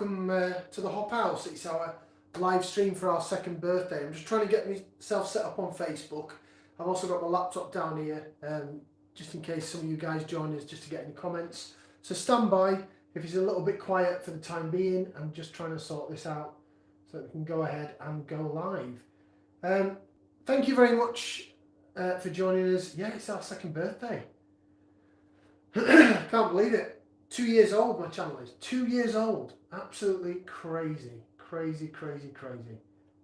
Welcome to the Hop House. It's our live stream for our second birthday. I'm just trying to get myself set up on Facebook. I've also got my laptop down here, just in case some of you guys join us, just to get any comments. So stand by. If it's a little bit quiet for the time being, I'm just trying to sort this out so that we can go ahead and go live. Thank you very much for joining us. Yeah, it's our second birthday. Can't believe it. 2 years old, my channel is. 2 years old. Absolutely crazy. Crazy.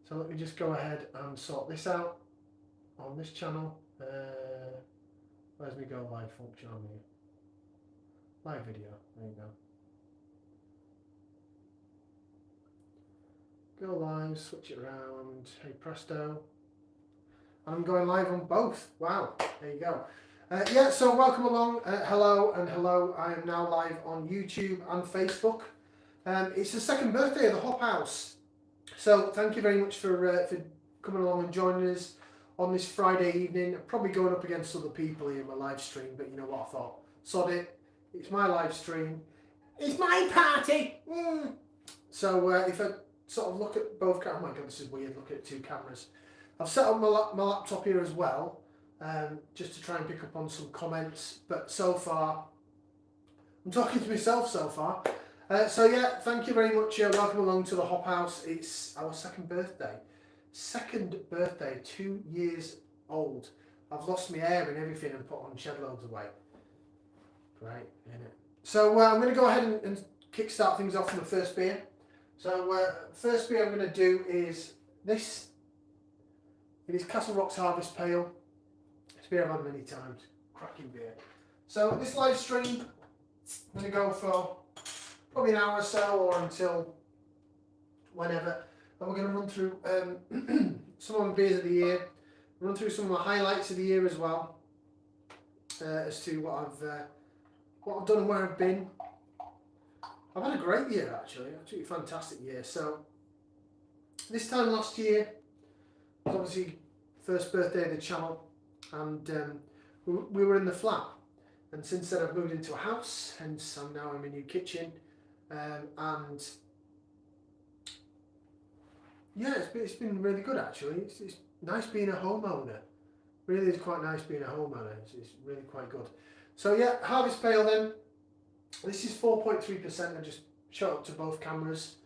So let me just go ahead and sort this out on this channel. Where's my go live function on here? Live video. There you go. Go live, switch it around. Hey presto. I'm going live on both. Wow. There you go. Yeah, so welcome along. Hello and hello. I am now live on YouTube and Facebook. It's the second birthday of the Hop House. So thank you very much for coming along and joining us on this Friday evening. I'm probably going up against other people here in my live stream, but you know what I thought? Sod it. It's my live stream. It's my party. So if I sort of look at both cameras, oh my god, this is weird, look at two cameras. I've set up my laptop here as well. Just to try and pick up on some comments, but so far I'm talking to myself so far. So yeah, thank you very much. Welcome along to the Hop House. It's our second birthday. 2 years old. I've lost my hair and everything and put on shed loads of weight. Great, isn't it? So I'm going to go ahead and kickstart things off with the first beer. So first beer I'm going to do is this. It is Castle Rock's Harvest Pale. It's a beer I've had many times. Cracking beer. So this live stream, I'm going to go for probably an hour or so, or until whenever. And we're going to run through some of my beers of the year, run through some of my highlights of the year as well, as to what I've done and where I've been. I've had a great year actually, absolutely fantastic year. So this time last year was obviously first birthday of the channel. And we were in the flat, and since then I've moved into a house, hence I'm now in my new kitchen, and yeah, it's been really good actually. It's nice being a homeowner. Really is quite nice being a homeowner. It's really quite good. So yeah, Harvest Pale then. This is 4.3%. I just shot up to both cameras.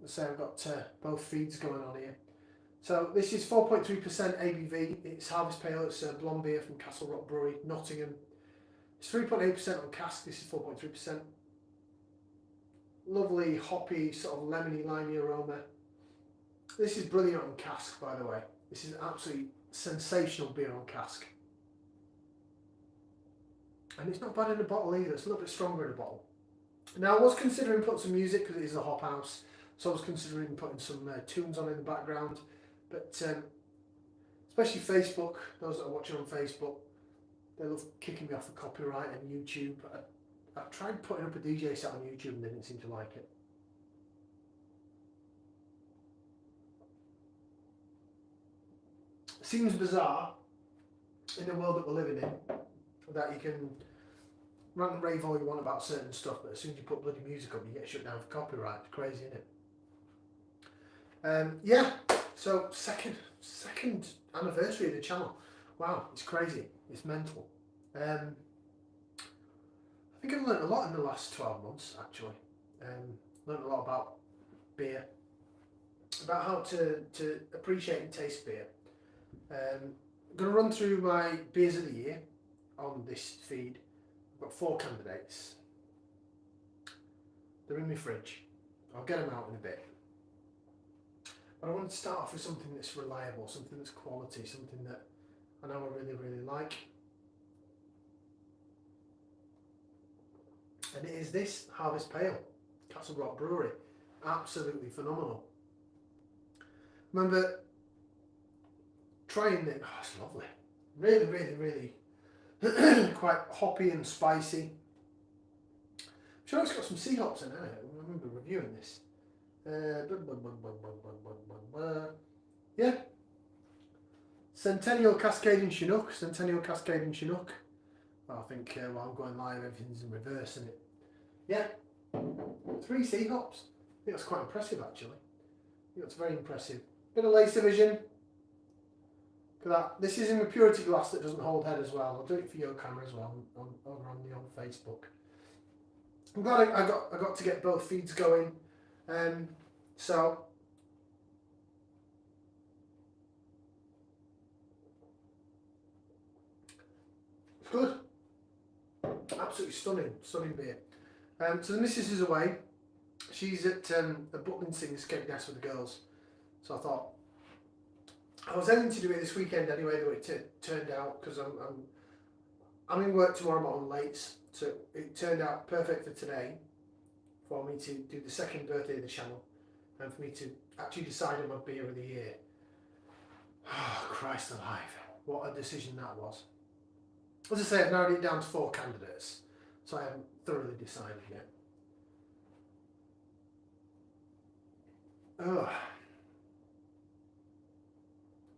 So I've got both feeds going on here. So this is 4.3% ABV. It's Harvest Pale. It's a blonde beer from Castle Rock Brewery, Nottingham. It's 3.8% on cask. This is 4.3%. Lovely hoppy, sort of lemony, limey aroma. This is brilliant on cask, by the way. This is an absolutely sensational beer on cask. And it's not bad in a bottle either. It's a little bit stronger in a bottle. Now I was considering putting some music because it is a Hop House. So I was considering putting some tunes on in the background. But especially Facebook, those that are watching on Facebook, they love kicking me off for copyright, and YouTube. I've tried putting up a DJ set on YouTube and they didn't seem to like it. Seems bizarre in the world that we're living in that you can rant and rave all you want about certain stuff, but as soon as you put bloody music up, you get shut down for copyright. It's crazy, isn't it? Yeah. So second anniversary of the channel. Wow, it's crazy. It's mental. I think I've learned a lot in the last 12 months actually. Learned a lot about beer, about how to appreciate and taste beer. I'm going to run through my beers of the year on this feed. I've got 4 candidates. They're in my fridge. I'll get them out in a bit. But I want to start off with something that's reliable, something that's quality, something that I know I really like. And it is this Harvest Pale, Castle Rock Brewery. Absolutely phenomenal. Remember trying it, oh, it's lovely. Really quite hoppy and spicy. I'm sure it's got some sea hops in it. I remember reviewing this. Yeah. Centennial Cascading Chinook. I think while I'm going live, everything's in reverse, isn't it? Yeah. 3 sea hops. think that's quite impressive actually. I think that's very impressive. Bit of laser vision. Look at that. This is in the purity glass that doesn't hold head as well. I'll do it for your camera as well over on the old Facebook. I'm glad I got to get both feeds going. So it's good. Absolutely stunning beer. So the missus is away. She's at a Butlin escape nest with the girls. So I thought I was aiming to do it this weekend anyway, the way it turned out, because I'm in work tomorrow, I'm on late, so it turned out perfect for today for me to do the second birthday of the channel and for me to actually decide on my beer of the year. Oh, Christ alive, what a decision that was. As I say, I've narrowed it down to 4 candidates, so I haven't thoroughly decided yet. Oh.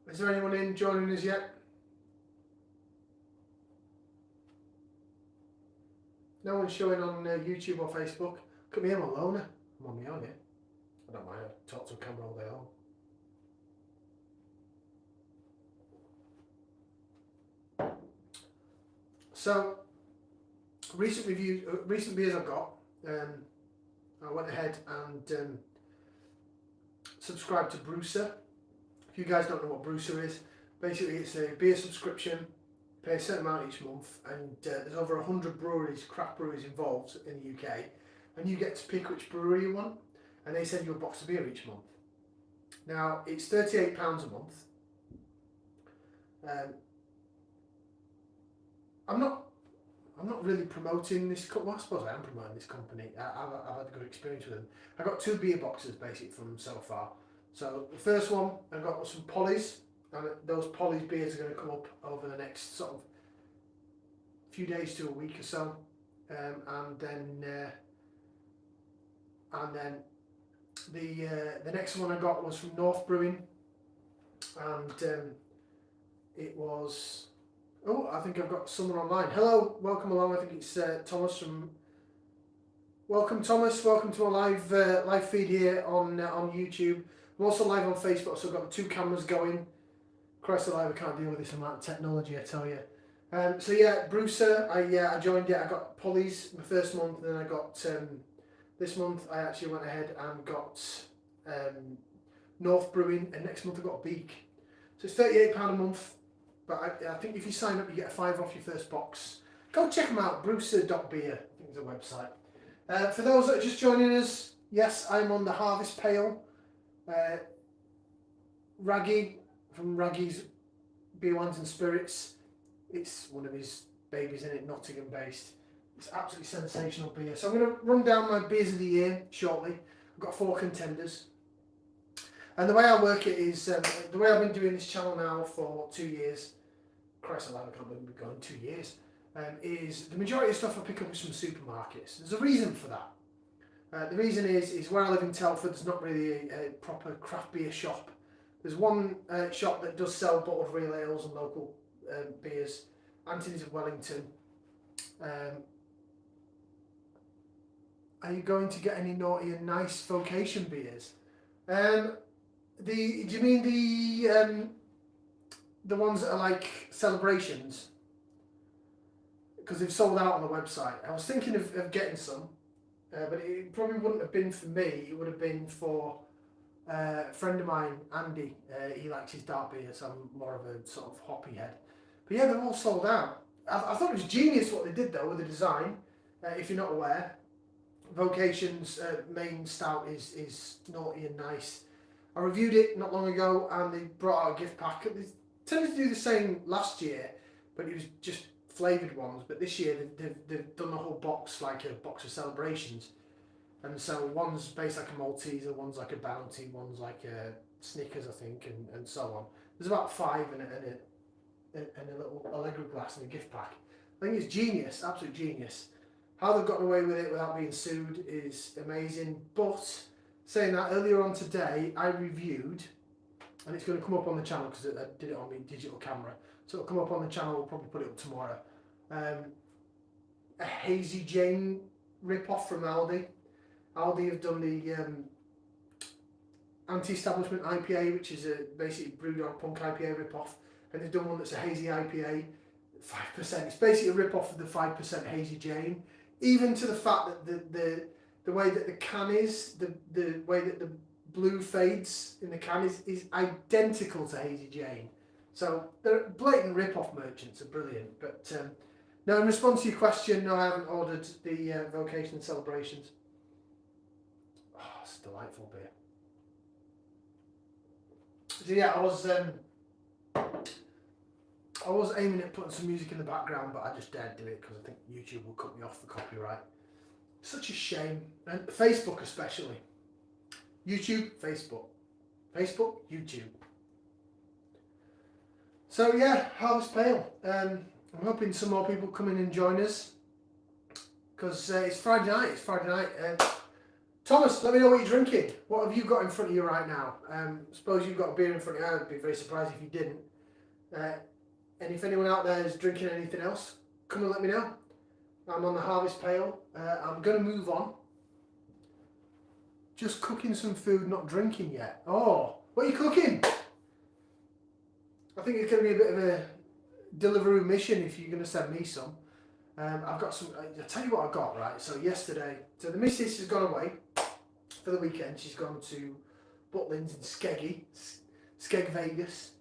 Is there anyone in joining us yet? No one's showing on YouTube or Facebook. Look at me, I'm a loner. I'm on my own here. I don't mind, I talk to a camera all day long. So, recent beers I've got. I went ahead and subscribed to Brewser. If you guys don't know what Brewser is, basically it's a beer subscription. Pay a certain amount each month, and there's over 100 breweries, craft breweries involved in the UK, and you get to pick which brewery you want, and they send you a box of beer each month. Now it's £38 a month. I'm not really promoting this company. Well, I suppose I am promoting this company. I've had a good experience with them. I got 2 beer boxes basically from them so far. So the first one, I got some Polly's, and those Polly's beers are going to come up over the next sort of few days to a week or so, and then the next one I got was from North Brewing, and it was. Oh, I think I've got someone online. Hello, welcome along. I think it's Thomas from. Welcome, Thomas. Welcome to my live feed here on YouTube. I'm also live on Facebook, so I've got 2 cameras going. Christ alive, I can't deal with this amount of technology, I tell you. So yeah, Brewser, I joined it. I got Polly's my first month, and then I got this month I actually went ahead and got North Brewing, and next month I got Beak. So it's £38 a month, but I think if you sign up, you get a 5 off your first box. Go check them out, brewser.beer, I think is a website. For those that are just joining us, yes, I'm on the Harvest Pale. Raggy from Raggy's Beer, Wines and Spirits. It's one of his babies in it, Nottingham based. It's absolutely sensational beer. So I'm going to run down my beers of the year shortly. I've got 4 contenders. And the way I work it is, the way I've been doing this channel now for 2 years, Christ alive, I can't believe we've gone 2 years, is the majority of stuff I pick up is from supermarkets. There's a reason for that. The reason is where I live in Telford, there's not really a proper craft beer shop. There's one shop that does sell bottled real ales and local beers, Anthony's of Wellington. Are you going to get any naughty and nice vocation beers? Do you mean the ones that are like celebrations? Because they've sold out on the website. I was thinking of getting some. But it probably wouldn't have been for me, it would have been for a friend of mine, Andy. He likes his dark beer, so I'm more of a sort of hoppy head. But yeah, they're all sold out. I thought it was genius what they did though with the design. If you're not aware, Vocation's main stout is naughty and nice. I reviewed it not long ago, and they brought out a gift pack. They tended to do the same last year, but it was just flavoured ones, but this year they've done the whole box like a box of celebrations, and so one's based like a Malteser, one's like a Bounty, one's like a Snickers, I think, and so on. There's about 5 in a little Allegro glass in a gift pack. I think it's genius, absolute genius. How they've gotten away with it without being sued is amazing. But saying that, earlier on today I reviewed, and it's going to come up on the channel because I did it on my digital camera, so it'll come up on the channel. We'll probably put it up tomorrow. A Hazy Jane rip-off from Aldi. Aldi have done Anti-Establishment IPA, which is a basically Brewdog Punk IPA rip-off, and they've done one that's a hazy IPA, 5%. It's basically a rip-off of the 5% Hazy Jane, even to the fact that the way that the can is, the way that the blue fades in the can is identical to Hazy Jane. So they're blatant rip-off merchants, are brilliant. But now, in response to your question, no, I haven't ordered the Vocation Celebrations. Oh, it's a delightful beer. So yeah, I was aiming at putting some music in the background, but I just daren't do it because I think YouTube will cut me off for copyright. Such a shame. And Facebook especially. YouTube, Facebook. Facebook, YouTube. So yeah, Harvest Pale. I'm hoping some more people come in and join us, because it's Friday night. It's Friday night. Thomas, let me know what you're drinking. What have you got in front of you right now? Suppose you've got a beer in front of you. I'd be very surprised if you didn't. And if anyone out there is drinking anything else, come and let me know. I'm on the Harvest Pale. I'm going to move on. Just cooking some food, not drinking yet. Oh, what are you cooking? I think it's going to be a bit of a Deliveroo mission if you're going to send me some. I've got some, I'll tell you what I got, right? So yesterday, so the missus has gone away for the weekend. She's gone to Butlins in Skeg Vegas,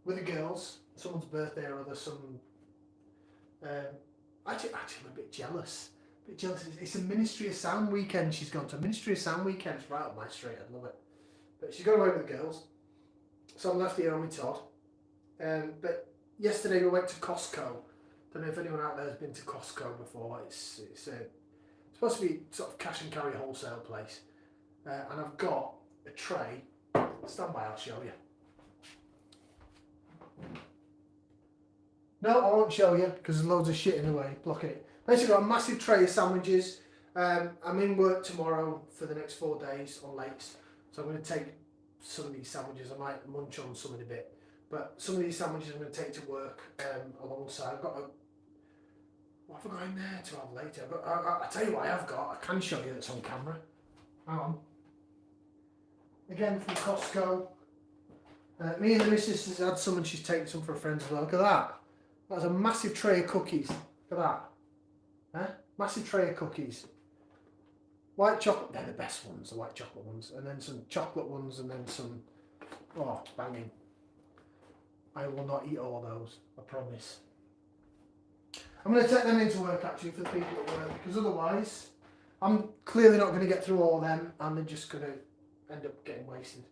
with the girls. Someone's birthday or other, actually I'm a bit jealous. It's a Ministry of Sound weekend she's gone to. Ministry of Sound weekend, it's right up my street, I'd love it. But she's gone away with the girls. So I'm left here on my Todd. But yesterday we went to Costco. Don't know if anyone out there has been to Costco before. It's supposed to be sort of cash and carry wholesale place. And I've got a tray. Stand by, I'll show you. No, I won't show you because there's loads of shit in the way, blocking it. Basically got a massive tray of sandwiches. I'm in work tomorrow for the next 4 days on Lakes. So I'm going to take some of these sandwiches. I might munch on some in a bit. But some of these sandwiches I'm going to take to work alongside. I've got what have I got in there to have later? I'll tell you what I have got. I can show you that's on camera. Hang on. Again from Costco. Me and the missus has had some and she's taken some for a friend as well. Look at that. That's a massive tray of cookies. Look at that. Huh? Massive tray of cookies. White chocolate, they're the best ones, the white chocolate ones. And then some chocolate ones and then some, oh, banging. I will not eat all those, I promise. I'm going to take them into work actually for the people at work, because otherwise I'm clearly not going to get through all of them and they're just going to end up getting wasted.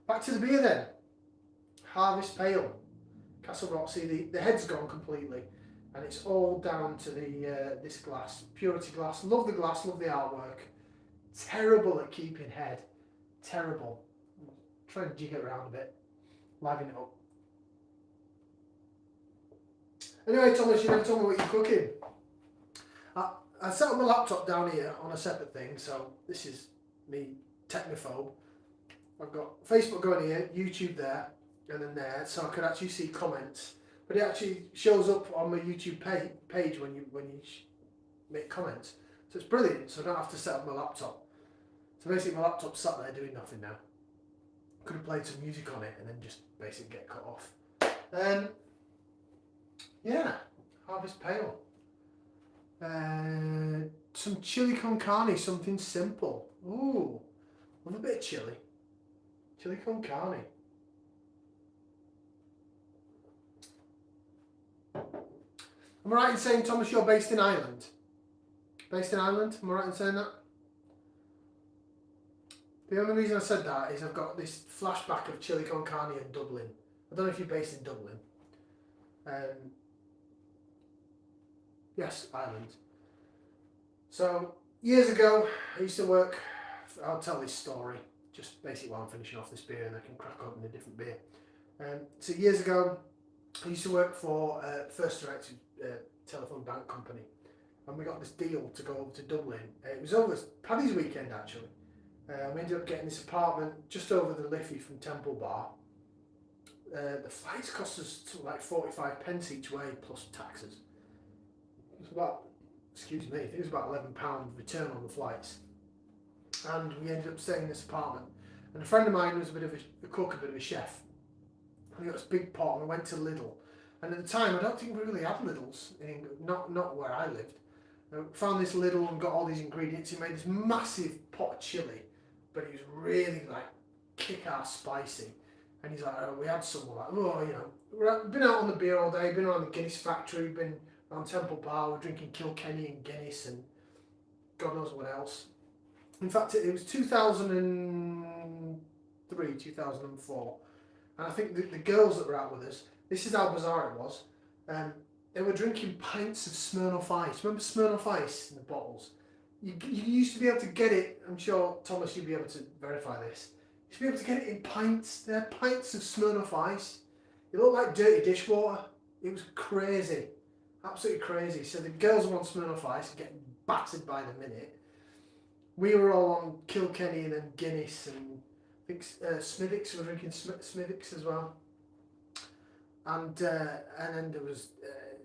Back to the beer then. Harvest Pale. Castle Rock. See, the head's gone completely and it's all down to the this glass. Purity glass. Love the glass, love the artwork. Terrible at keeping head. Terrible. Try to jig it around a bit. Liven it up. Anyway, Thomas, you never told me what you're cooking. I set up my laptop down here on a separate thing, so this is me technophobe. I've got Facebook going here, YouTube there, and then there, so I could actually see comments. But it actually shows up on my YouTube page when you make comments. So it's brilliant, so I don't have to set up my laptop. So basically my laptop's sat there doing nothing now. Could have played some music on it and then just basically get cut off. Yeah, Harvest Pale. Some chili con carne, something simple. Ooh, love a bit of chili. Chili con carne. Am I right in saying, Thomas, you're based in Ireland? Based in Ireland? Am I right in saying that? The only reason I said that is I've got this flashback of chili con carne in Dublin. I don't know if you're based in Dublin. Yes, Ireland. So, years ago, I used to work, I'll tell this story, just basically while I'm finishing off this beer and I can crack open a different beer. So years ago, I used to work for First Direct Telephone Bank Company, and we got this deal to go over to Dublin. It was over Paddy's weekend actually. We ended up getting this apartment just over the Liffey from Temple Bar. The flights cost us something like 45 pence each way plus taxes. It was about, excuse me, I think it was about £11 return on the flights. and we ended up staying in this apartment. And a friend of mine was a bit of a cook, a bit of a chef. And he got this big pot, and we went to Lidl. And at the time, I don't think we really had Lidls in England, not where I lived. I found this Lidl and got all these ingredients. He made this massive pot of chilli, but it was really like kick-ass spicy. And he's like, oh, we had some like, oh, you know, we've been out on the beer all day, been around the Guinness factory, been around Temple Bar, we're drinking Kilkenny and Guinness and God knows what else. In fact, it was 2003, 2004. And I think the girls that were out with us, this is how bizarre it was. They were drinking pints of Smirnoff Ice. Remember Smirnoff Ice in the bottles? You used to be able to get it, I'm sure, Thomas, you'd be able to verify this. You used to be able to get it in pints. They're pints of Smirnoff Ice. It looked like dirty dishwater. It was crazy. Absolutely crazy. So the girls were on Smirnoff Ice, getting battered by the minute. We were all on Kilkenny and then Guinness, and I think Smithwick's, we were drinking Smithwick's as well. And then there was,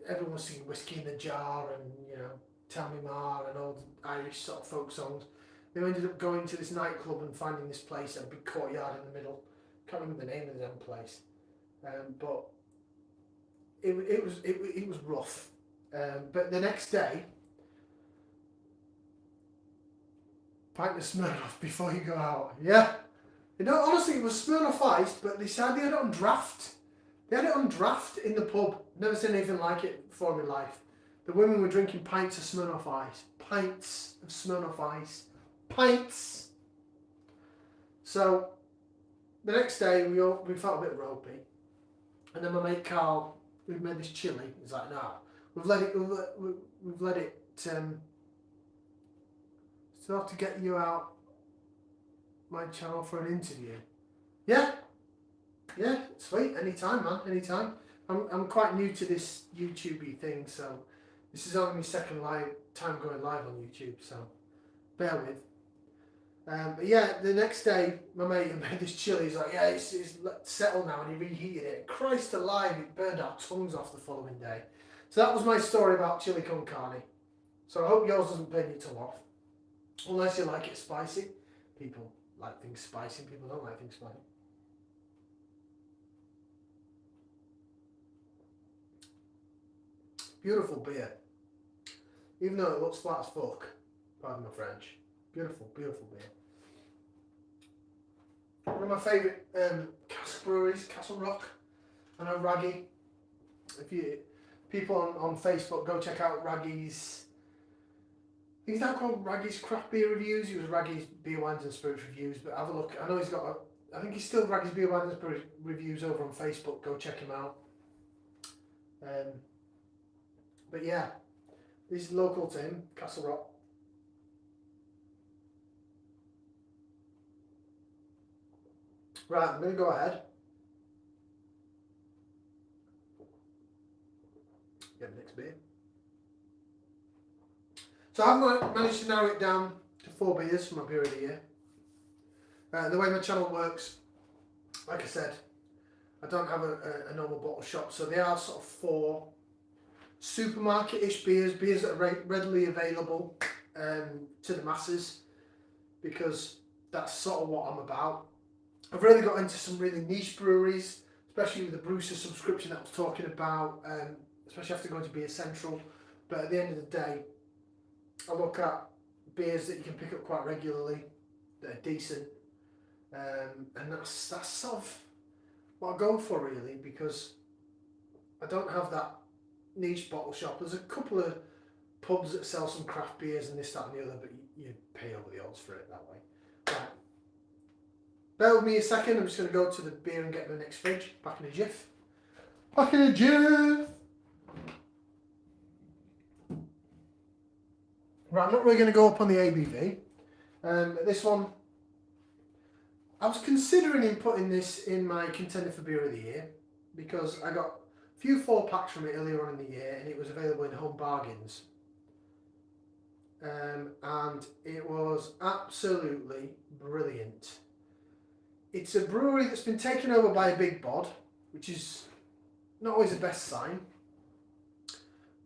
everyone was singing Whiskey in the Jar and, you know, Tell Me Ma and all the Irish sort of folk songs. They ended up going to this nightclub and finding this place, a big courtyard in the middle. Can't remember the name of the damn place. But it was rough. But the next day, pint of Smirnoff before you go out. Yeah. You know, honestly, it was Smirnoff Ice, but they said they had it on draft. They had it on draft in the pub. Never seen anything like it before in my life. The women were drinking pints of Smirnoff Ice. Pints of Smirnoff Ice. Pints! So, the next day, we felt a bit ropey. And then my mate Carl, we made this chili. He's like, no, we've let it, still have to get you out my channel for an interview. Yeah, sweet, anytime, man, anytime. I'm quite new to this YouTube thing, so this is only my second time going live on YouTube, so bear with. But yeah, the next day, my mate made this chili. He's like, yeah, it's settled now, and he reheated it. Christ alive, it burned our tongues off the following day. So that was my story about chili con carne. So I hope yours doesn't burn your tongue off. Unless you like it spicy. People like things spicy, people don't like things spicy. Beautiful beer. Even though it looks flat as fuck. Pardon my French. Beautiful, beautiful beer. One of my favourite cask breweries, Castle Rock. I know Raggy. If you people on Facebook, go check out Raggy's. He's now called Raggy's Craft Beer Reviews. He was Raggy's Beer, Wines and Spirits Reviews, but have a look. I know he's got I think he's still Raggy's Beer, Wines and Spirits Reviews over on Facebook. Go check him out. But yeah, this is local to him, Castle Rock. Right, I'm going to go ahead. Get the next beer. So I've managed to narrow it down to 4 beers for my beer of the year. The way my channel works, like I said, I don't have a normal bottle shop, so they are sort of 4 supermarket-ish beers that are readily available to the masses, because that's sort of what I'm about. I've really got into some really niche breweries, especially with the Brewster subscription that I was talking about, especially after going to Beer Central. But at the end of the day, I look at beers that you can pick up quite regularly, that are decent, and that's sort of what I go for really, because I don't have that niche bottle shop. There's a couple of pubs that sell some craft beers and this, that and the other, but you pay over the odds for it that way. Right. Bear with me a second, I'm just going to go to the beer and get the next fridge. Back in a jiff. Back in a jiff! Right, I'm not really going to go up on the ABV. This one, I was considering putting this in my contender for beer of the year, because I got a few 4-packs from it earlier on in the year, and it was available in Home Bargains. And it was absolutely brilliant. It's a brewery that's been taken over by a big bod, which is not always the best sign,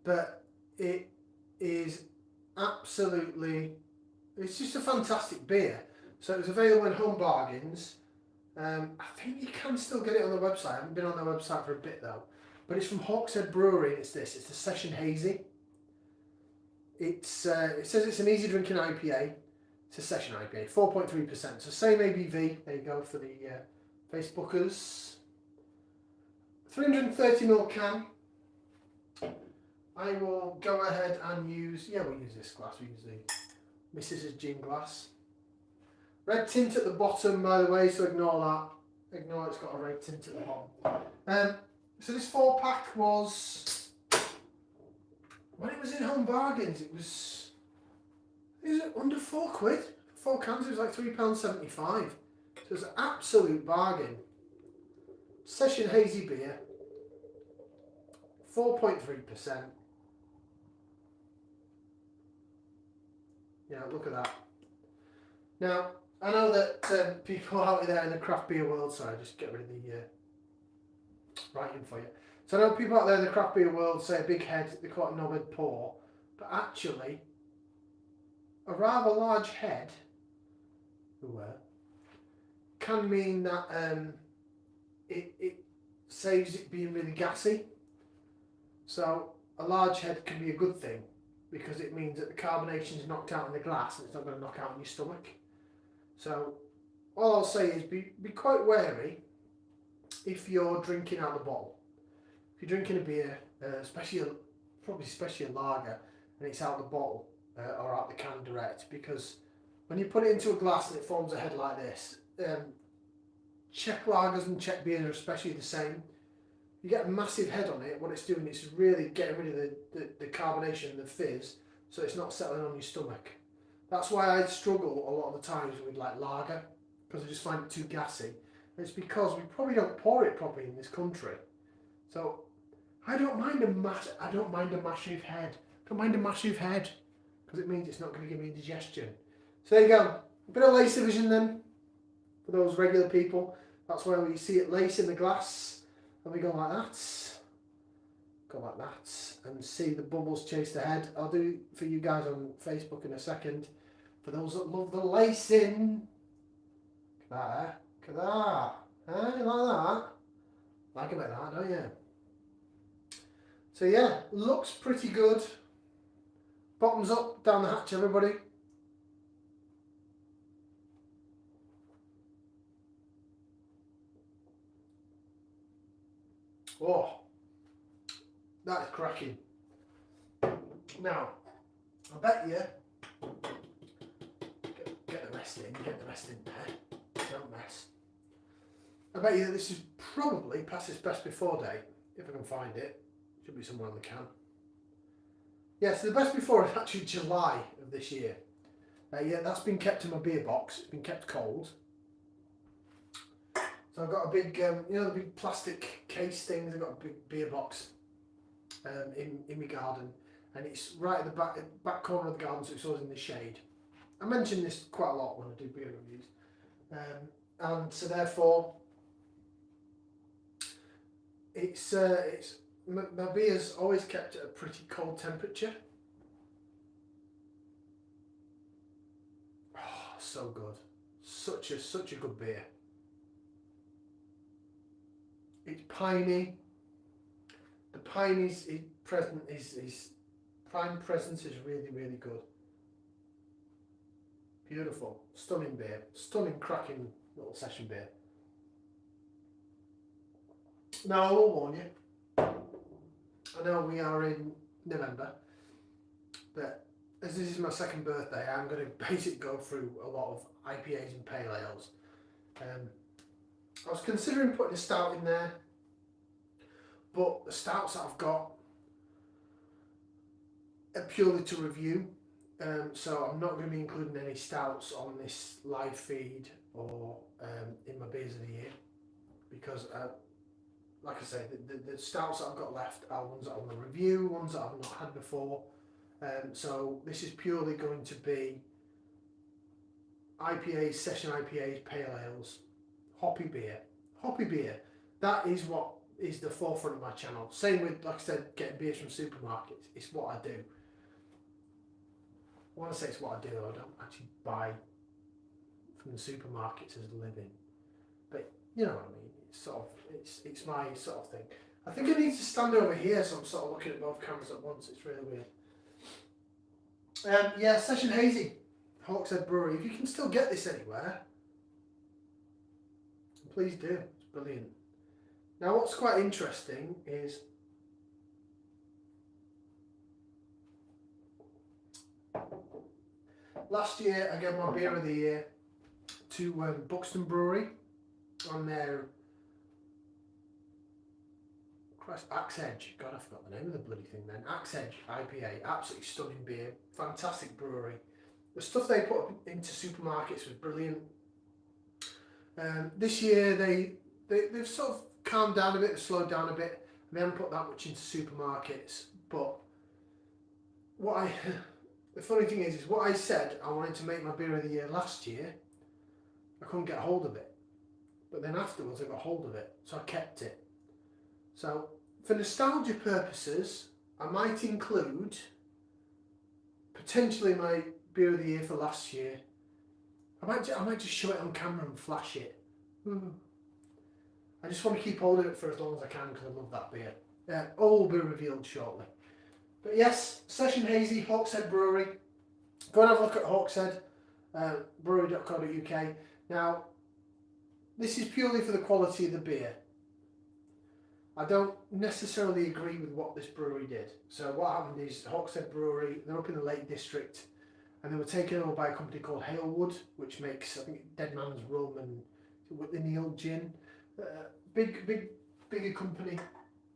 but it is absolutely It's just a fantastic beer. So it was available in Home Bargains. I think you can still get it on the website. I haven't been on their website for a bit though. But it's from Hawkshead Brewery. It's the Session Hazy. It says it's an easy drinking IPA. It's a Session IPA, 4.3%. So same ABV. There you go for the Facebookers. 330ml can. I will go ahead and use. Yeah, we'll use this glass. We use the Mrs. Gin glass. Red tint at the bottom, by the way. So ignore that. Ignore it's got a red tint at the bottom. So this 4-pack was, when it was in Home Bargains, it was under £4. 4 cans, it was like £3.75. So it was an absolute bargain. Session Hazy beer, 4.3%. Yeah, look at that. Now, I know that people out there in the craft beer world, sorry, just get rid of the writing for you. So I know people out there in the craft beer world say a big head, they call it a knobhead pour, but actually, a rather large head can mean that it saves it being really gassy. So a large head can be a good thing because it means that the carbonation is knocked out in the glass and it's not going to knock out in your stomach. So all I'll say is be quite wary if you're drinking out of the bottle. If you're drinking a beer, especially a lager, and it's out of the bottle or out the can direct, because when you put it into a glass and it forms a head like this, Czech lagers and Czech beers are especially the same. You get a massive head on it, what it's doing is really getting rid of the carbonation and the fizz, so it's not settling on your stomach. That's why I struggle a lot of the times with like lager, because I just find it too gassy. And it's because we probably don't pour it properly in this country. So I don't mind a massive head. Don't mind a massive head, because it means it's not going to give me indigestion. So there you go. A bit of lace division then, for those regular people. That's where we see it lace in the glass, and we go like that, and see the bubbles chase the head. I'll do it for you guys on Facebook in a second. For those that love the lacing, look at that, you like that? Like a bit of that, don't you? So yeah, looks pretty good. Bottoms up, down the hatch, everybody. Oh, that's cracking. Now, I bet you get the rest in there. Don't mess. I bet you that this is probably past its best before date, if I can find it. Should be somewhere on the can. Yeah, so the best before is actually July of this year. Yeah, that's been kept in my beer box. It's been kept cold. So I've got a big, the big plastic case things. I've got a big beer box in my garden, and it's right at the back corner of the garden, so it's always in the shade. I mention this quite a lot when I do beer reviews, and so therefore, it's my beer's always kept at a pretty cold temperature. Oh, so good, such a good beer. It's piney. The pine is present. His prime presence is really, really good. Beautiful, stunning beer, stunning, cracking little session beer. Now I will warn you. I know we are in November, but as this is my second birthday, I'm going to basically go through a lot of IPAs and pale ales. I was considering putting a stout in there, but the stouts that I've got are purely to review, so I'm not going to be including any stouts on this live feed or in my beers of the year, because like I say, the stouts that I've got left are ones that I want to review, ones that I've not had before, so this is purely going to be IPAs, session IPAs, pale ales, hoppy beer. That is what is the forefront of my channel. Same with, like I said, getting beers from supermarkets. It's what I do. want to say it's what I do. I don't actually buy from the supermarkets as a living, but you know what I mean. It's sort of it's my sort of thing. I think I need to stand over here, so I'm sort of looking at both cameras at once. It's really weird. Yeah, Session Hazy, Hawkshead Brewery. If you can still get this anywhere, please do. It's brilliant. Now, what's quite interesting is last year I gave my beer of the year to Buxton Brewery on their Axe Edge. God, I forgot the name of the bloody thing then. Axe Edge IPA. Absolutely stunning beer. Fantastic brewery. The stuff they put into supermarkets was brilliant. This year they've sort of calmed down a bit, they've slowed down a bit. They haven't put that much into supermarkets. But the funny thing is what I said I wanted to make my beer of the year last year, I couldn't get hold of it. But then afterwards I got hold of it, so I kept it. So for nostalgia purposes, I might include potentially my beer of the year for last year. I might just show it on camera and flash it. I just want to keep hold of it for as long as I can because I love that beer. All will be revealed shortly. But yes, Session Hazy, Hawkshead Brewery. Go and have a look at Hawkshead, brewery.co.uk. Now, this is purely for the quality of the beer. I don't necessarily agree with what this brewery did. So what happened is Hawkshead Brewery, they're up in the Lake District, and they were taken over by a company called Halewood, which makes, I think, Dead Man's Rum and the Neil Gin. Bigger company,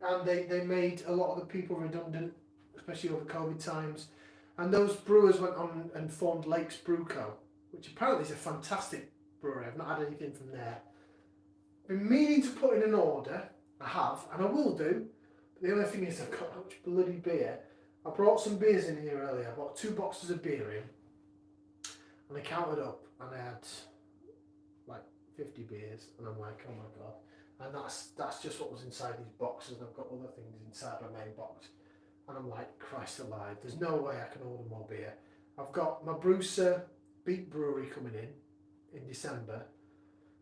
and they made a lot of the people redundant, especially over COVID times. And those brewers went on and formed Lakes Brew Co, which apparently is a fantastic brewery. I've not had anything from there. Been meaning to put in an order. I have, and I will do. But the only thing is I've got that much bloody beer. I brought some beers in here earlier. I bought 2 boxes of beer in, and I counted up, and I had like 50 beers, and I'm like, oh my god. And that's just what was inside these boxes. I've got other things inside my main box, and I'm like, Christ alive, there's no way I can order more beer. I've got my Brewster Beat Brewery coming in December,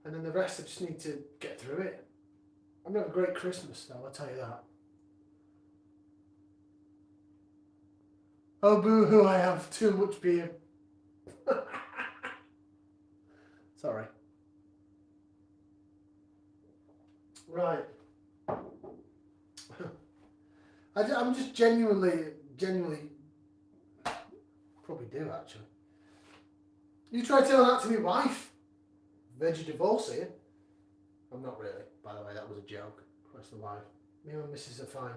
and then the rest I just need to get through it. I'm gonna have a great Christmas though, I'll tell you that. Oh boo-hoo, I have too much beer. Sorry. Right. I'm just genuinely, probably do actually. You try telling that to my wife. Veggie divorcee. I'm not really, by the way, that was a joke. Christ alive. Me and my missus are fine.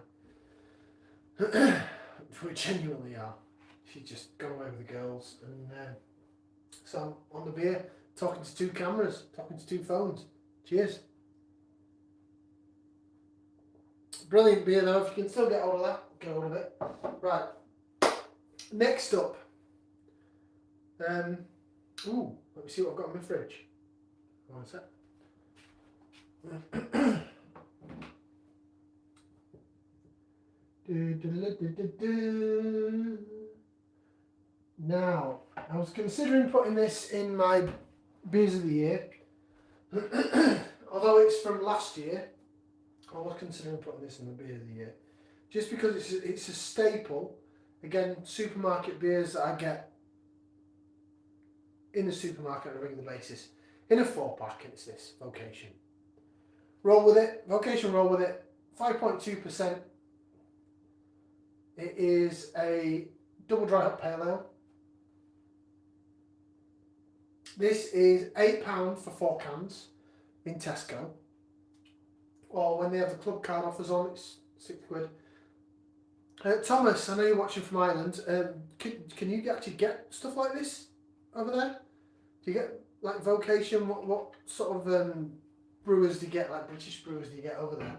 We genuinely are. She's just gone away with the girls, and so I'm on the beer, talking to 2 cameras, talking to 2 phones. Cheers. Brilliant beer though, if you can still get hold of that, get hold of it. Right. Next up. Let me see what I've got in my fridge. One sec. Now, I was considering putting this in my beers of the year. Although it's from last year, I was considering putting this in the beer of the year. Just because it's a staple. Again, supermarket beers that I get in the supermarket on a regular basis. In a 4-pack, and it's this, Vocation. Roll with it. Vocation roll with it. 5.2%. It is a double dry hop pale ale. This is £8 for 4 cans in Tesco. Or when they have the club card offers on, it's £6. Thomas, I know you're watching from Ireland. Can you actually get stuff like this over there? Do you get like Vocation? What sort of brewers do you get? Like British brewers do you get over there?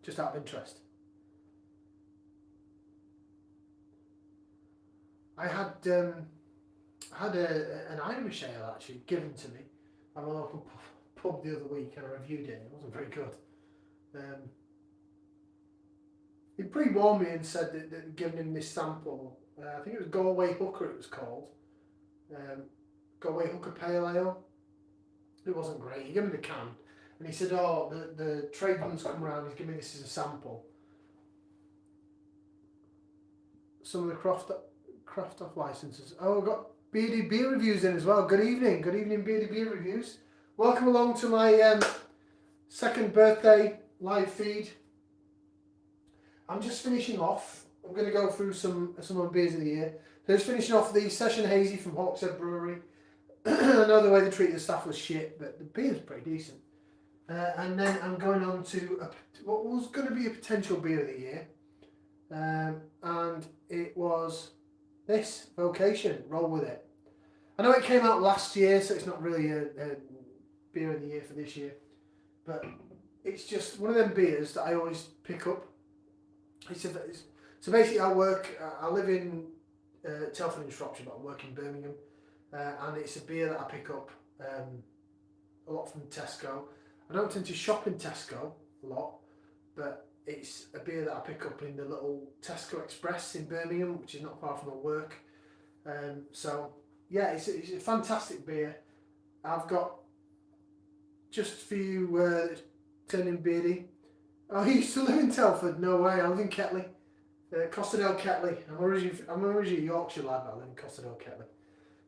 Just out of interest. I had an Irish ale actually given to me at a local pub the other week, and I reviewed it. It wasn't very good. He pre-warned me and said that given him this sample I think it was Galway Hooker it was called. Galway Hooker Pale Ale. It wasn't great. He gave me the can and he said, oh, the tradesman's come around, he's giving me this as a sample. Some of the craft off licenses. Oh, we've got Beardy Beer Reviews in as well. Good evening Beardy Beer Reviews. Welcome along to my second birthday live feed. I'm just finishing off. I'm going to go through some of the beers of the year. So just finishing off the Session Hazy from Hawkshead Brewery. I know the way they treated the staff was shit, but the beer's pretty decent. And then I'm going on to what was going to be a potential beer of the year. And it was this, Vocation, Roll With It. I know it came out last year, so it's not really a beer of the year for this year. But it's just one of them beers that I always pick up. So basically I live in Telford in Shropshire, but I work in Birmingham. And it's a beer that I pick up a lot from Tesco. I don't tend to shop in Tesco a lot, but it's a beer that I pick up in the little Tesco Express in Birmingham, which is not far from my work. So yeah, it's a fantastic beer. I've got, just for you turning beardy. Oh, you used to live in Telford? No way, I live in Ketley. Costerdale Ketley. I'm originally a Yorkshire lad, but I live in Costerdale Ketley.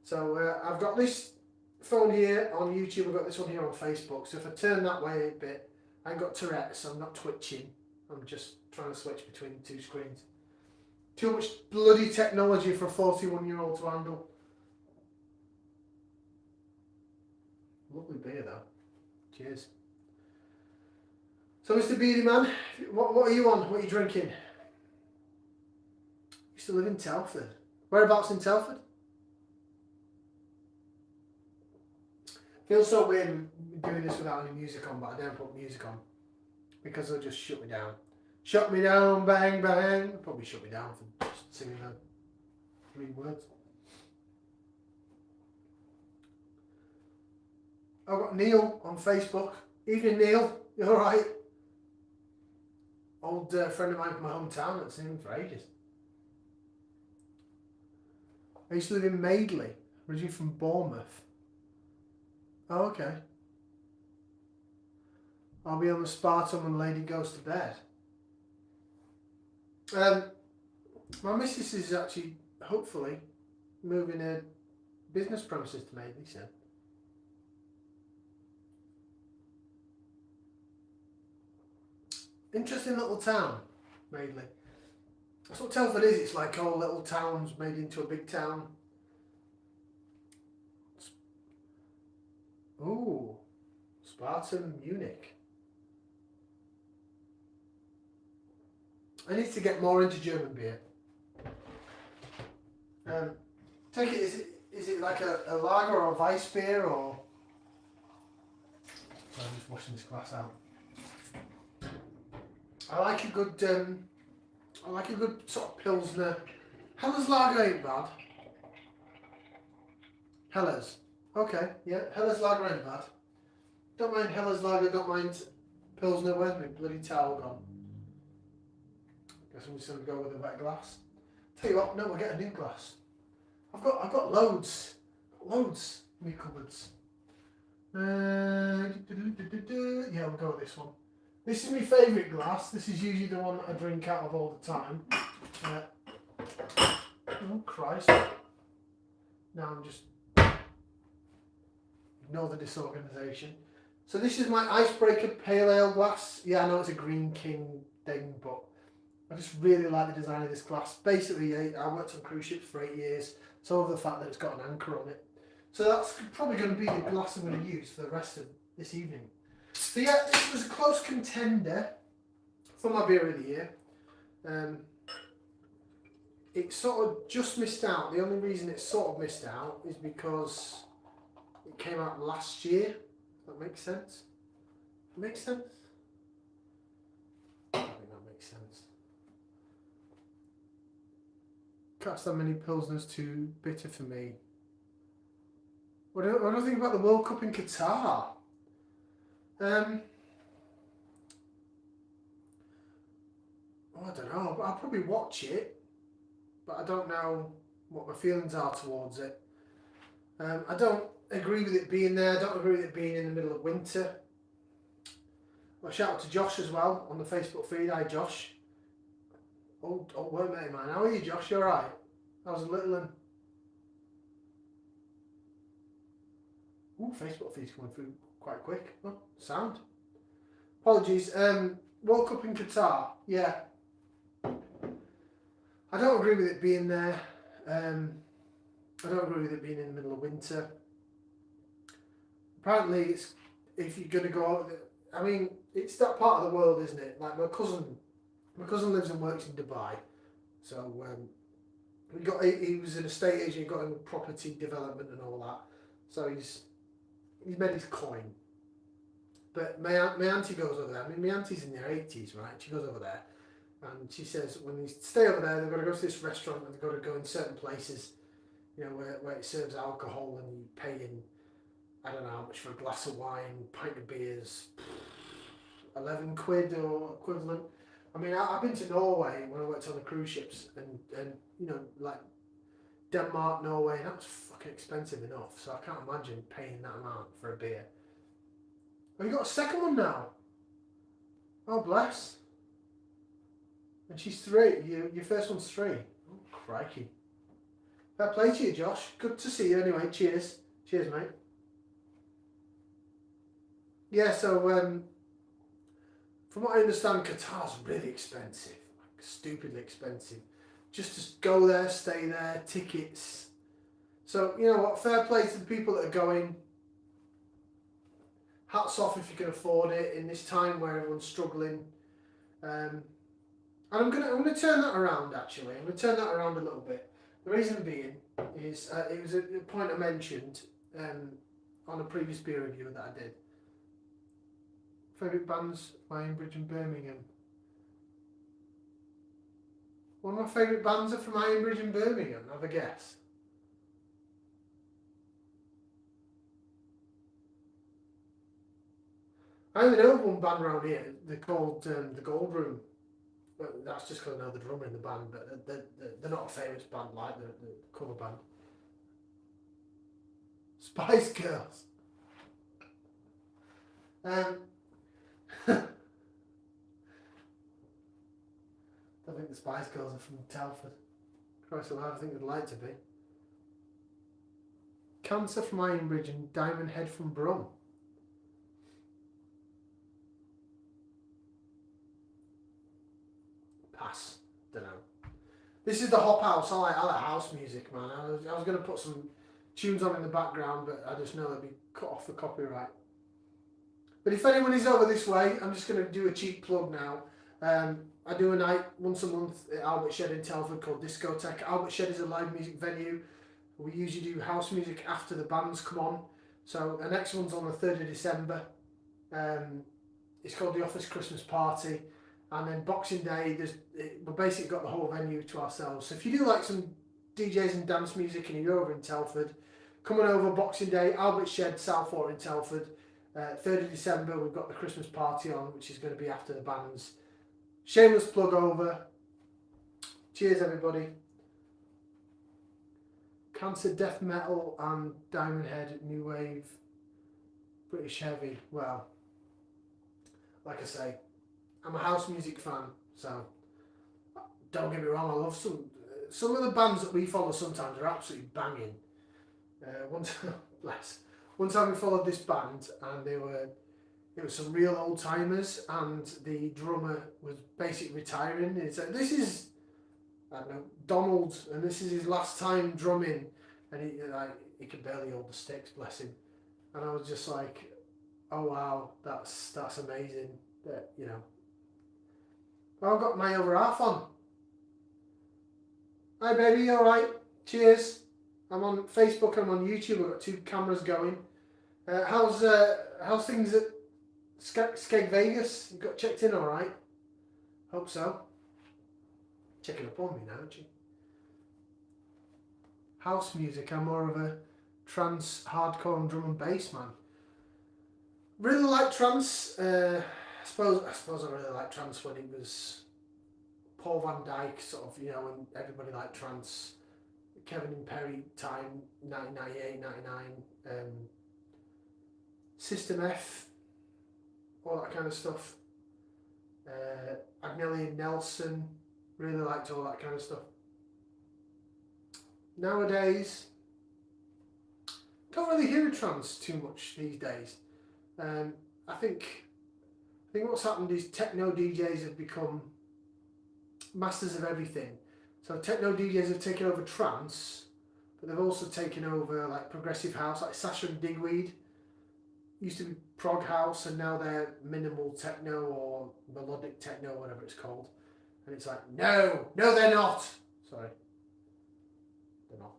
So I've got this phone here on YouTube, I've got this one here on Facebook. So if I turn that way a bit, I ain't got Tourette's, so I'm not twitching. I'm just trying to switch between the two screens. Too much bloody technology for a 41-year-old to handle. Lovely beer though. Cheers. So Mr. Beardy Man, what are you on? What are you drinking? You used to live in Telford. Whereabouts in Telford? Feels so weird doing this without any music on, but I don't put music on because they'll just shut me down. Shut me down, bang, bang. Probably shut me down for just singing the 3 words. I've got Neil on Facebook. Evening, Neil. You alright? Old friend of mine from my hometown that's seen him for ages. I used to live in Madeley, originally from Bournemouth. Oh, okay. I'll be on the Spartan when Lady goes to bed. My missus is actually, hopefully, moving a business premises to Madeley soon. Interesting little town, Madeley. That's what Telford is. It's like all little towns made into a big town. Ooh, Spartan Munich. I need to get more into German beer. Take it. Is it like a lager or a Weiss beer or? So I'm just washing this glass out. I like a good sort of Pilsner. Heller's lager ain't bad. Heller's. Okay, yeah, Heller's lager ain't bad. Don't mind Heller's lager, don't mind Pilsner. Where's my bloody towel gone? Guess I'm just going to go with a wet glass. Tell you what, no, we'll get a new glass. I've got loads in my cupboards. Yeah, we'll go with this one. This is my favourite glass. This is usually the one that I drink out of all the time. Oh Christ. Now I'm just... Ignore the disorganisation. So this is my Icebreaker Pale Ale glass. Yeah, I know it's a Green King thing, but I just really like the design of this glass. Basically, I worked on cruise ships for 8 years, so over the fact that it's got an anchor on it. So that's probably going to be the glass I'm going to use for the rest of this evening. So yeah, this was a close contender for my beer of the year. It sort of just missed out. The only reason it sort of missed out is because it came out last year. That makes sense? Makes sense? I think that makes sense. Can't stand many Pilsners, too bitter for me. What do I think about the World Cup in Qatar? I don't know. I'll probably watch it. but I don't know what my feelings are towards it. I don't agree with it being there. I don't agree with it being in the middle of winter. Well, shout out to Josh as well on the Facebook feed. Hi Josh. Old workmate of mine. How are you, Josh? You alright? How's the little one? Ooh, Facebook feed's coming through quite quick. Oh, sound. Apologies. World Cup in Qatar. Yeah. I don't agree with it being there. I don't agree with it being in the middle of winter. Apparently, it's if you're going to go out. I mean, it's that part of the world, isn't it? Like my cousin lives and works in Dubai, so he was an estate agent, got in property development and all that. So he's made his coin. But my auntie goes over there. I mean, my auntie's in her 80s, right? She goes over there, and she says when they stay over there, they've got to go to this restaurant and they've got to go in certain places, you know, where it serves alcohol and you pay in, I don't know how much for a glass of wine, pint of beers, 11 quid or equivalent. I mean, I've been to Norway when I worked on the cruise ships, and you know, like Denmark, Norway, and that was fucking expensive enough. So I can't imagine paying that amount for a beer. Have you got a second one now? Oh, bless. And she's 3. Your first one's 3. Oh, crikey. Fair play to you, Josh. Good to see you anyway. Cheers. Cheers, mate. Yeah, so from what I understand, Qatar's really expensive. Like, stupidly expensive. Just to go there, stay there, tickets. So, you know what? Fair play to the people that are going. Hats off if you can afford it in this time where everyone's struggling. And I'm gonna turn that around actually. I'm gonna turn that around a little bit. The reason being is it was a point I mentioned on a previous beer review that I did. Favourite bands, Ironbridge and Birmingham. One of my favourite bands are from Ironbridge and Birmingham. Have a guess. I only know one band around here. They're called the Gold Room. But that's just because I know the drummer in the band, but they're not a famous band like the cover band. Spice Girls. I don't think the Spice Girls are from Telford. Christ alive, I think they'd like to be. Cancer from Ironbridge and Diamond Head from Brum. Pass. Don't know. This is the Hop House. I like house music, man. I was going to put some tunes on in the background, but I just know they'd be cut off for copyright. But if anyone is over this way, I'm just going to do a cheap plug now. I do a night once a month at Albert Shed in Telford called Discotheque. Albert Shed is a live music venue. We usually do house music after the bands come on. So the next one's on the 3rd of December. It's called the Office Christmas Party. And then Boxing Day, we've basically got the whole venue to ourselves. So if you do like some DJs and dance music and you're over in Telford, coming over Boxing Day, Albert Shed, Southport in Telford. 3rd of December, we've got the Christmas party on, which is going to be after the bands. Shameless plug over. Cheers, everybody. Cancer, death metal, and Diamond Head, new wave, British heavy. Well, like I say, I'm a house music fan, so don't get me wrong. I love some of the bands that we follow. Sometimes are absolutely banging. One time we followed this band, and it was some real old timers, and the drummer was basically retiring. And he said, "This is, I don't know, Donald, and this is his last time drumming," and he could barely hold the sticks, bless him. And I was just like, "Oh wow, that's amazing." That, you know. I've got my other half on. Hi baby, you alright? Cheers. I'm on Facebook, I'm on YouTube, I've got 2 cameras going. How's things at Skeg Vegas? You got checked in alright? Hope so. Checking up on me now, aren't you? House music, I'm more of a trance, hardcore and drum and bass man. Really like trance. I suppose I really liked trance when it was Paul Van Dyke sort of, you know, and everybody like trance, Kevin and Perry time, 1998, 99, System F, all that kind of stuff. Agnelli and Nelson, really liked all that kind of stuff. Nowadays, don't really hear trance too much these days. I think what's happened is techno DJs have become masters of everything. So techno DJs have taken over trance, but they've also taken over like progressive house, like Sasha and Digweed. Used to be prog house, and now they're minimal techno or melodic techno, whatever it's called. And it's like, no, they're not. Sorry, they're not.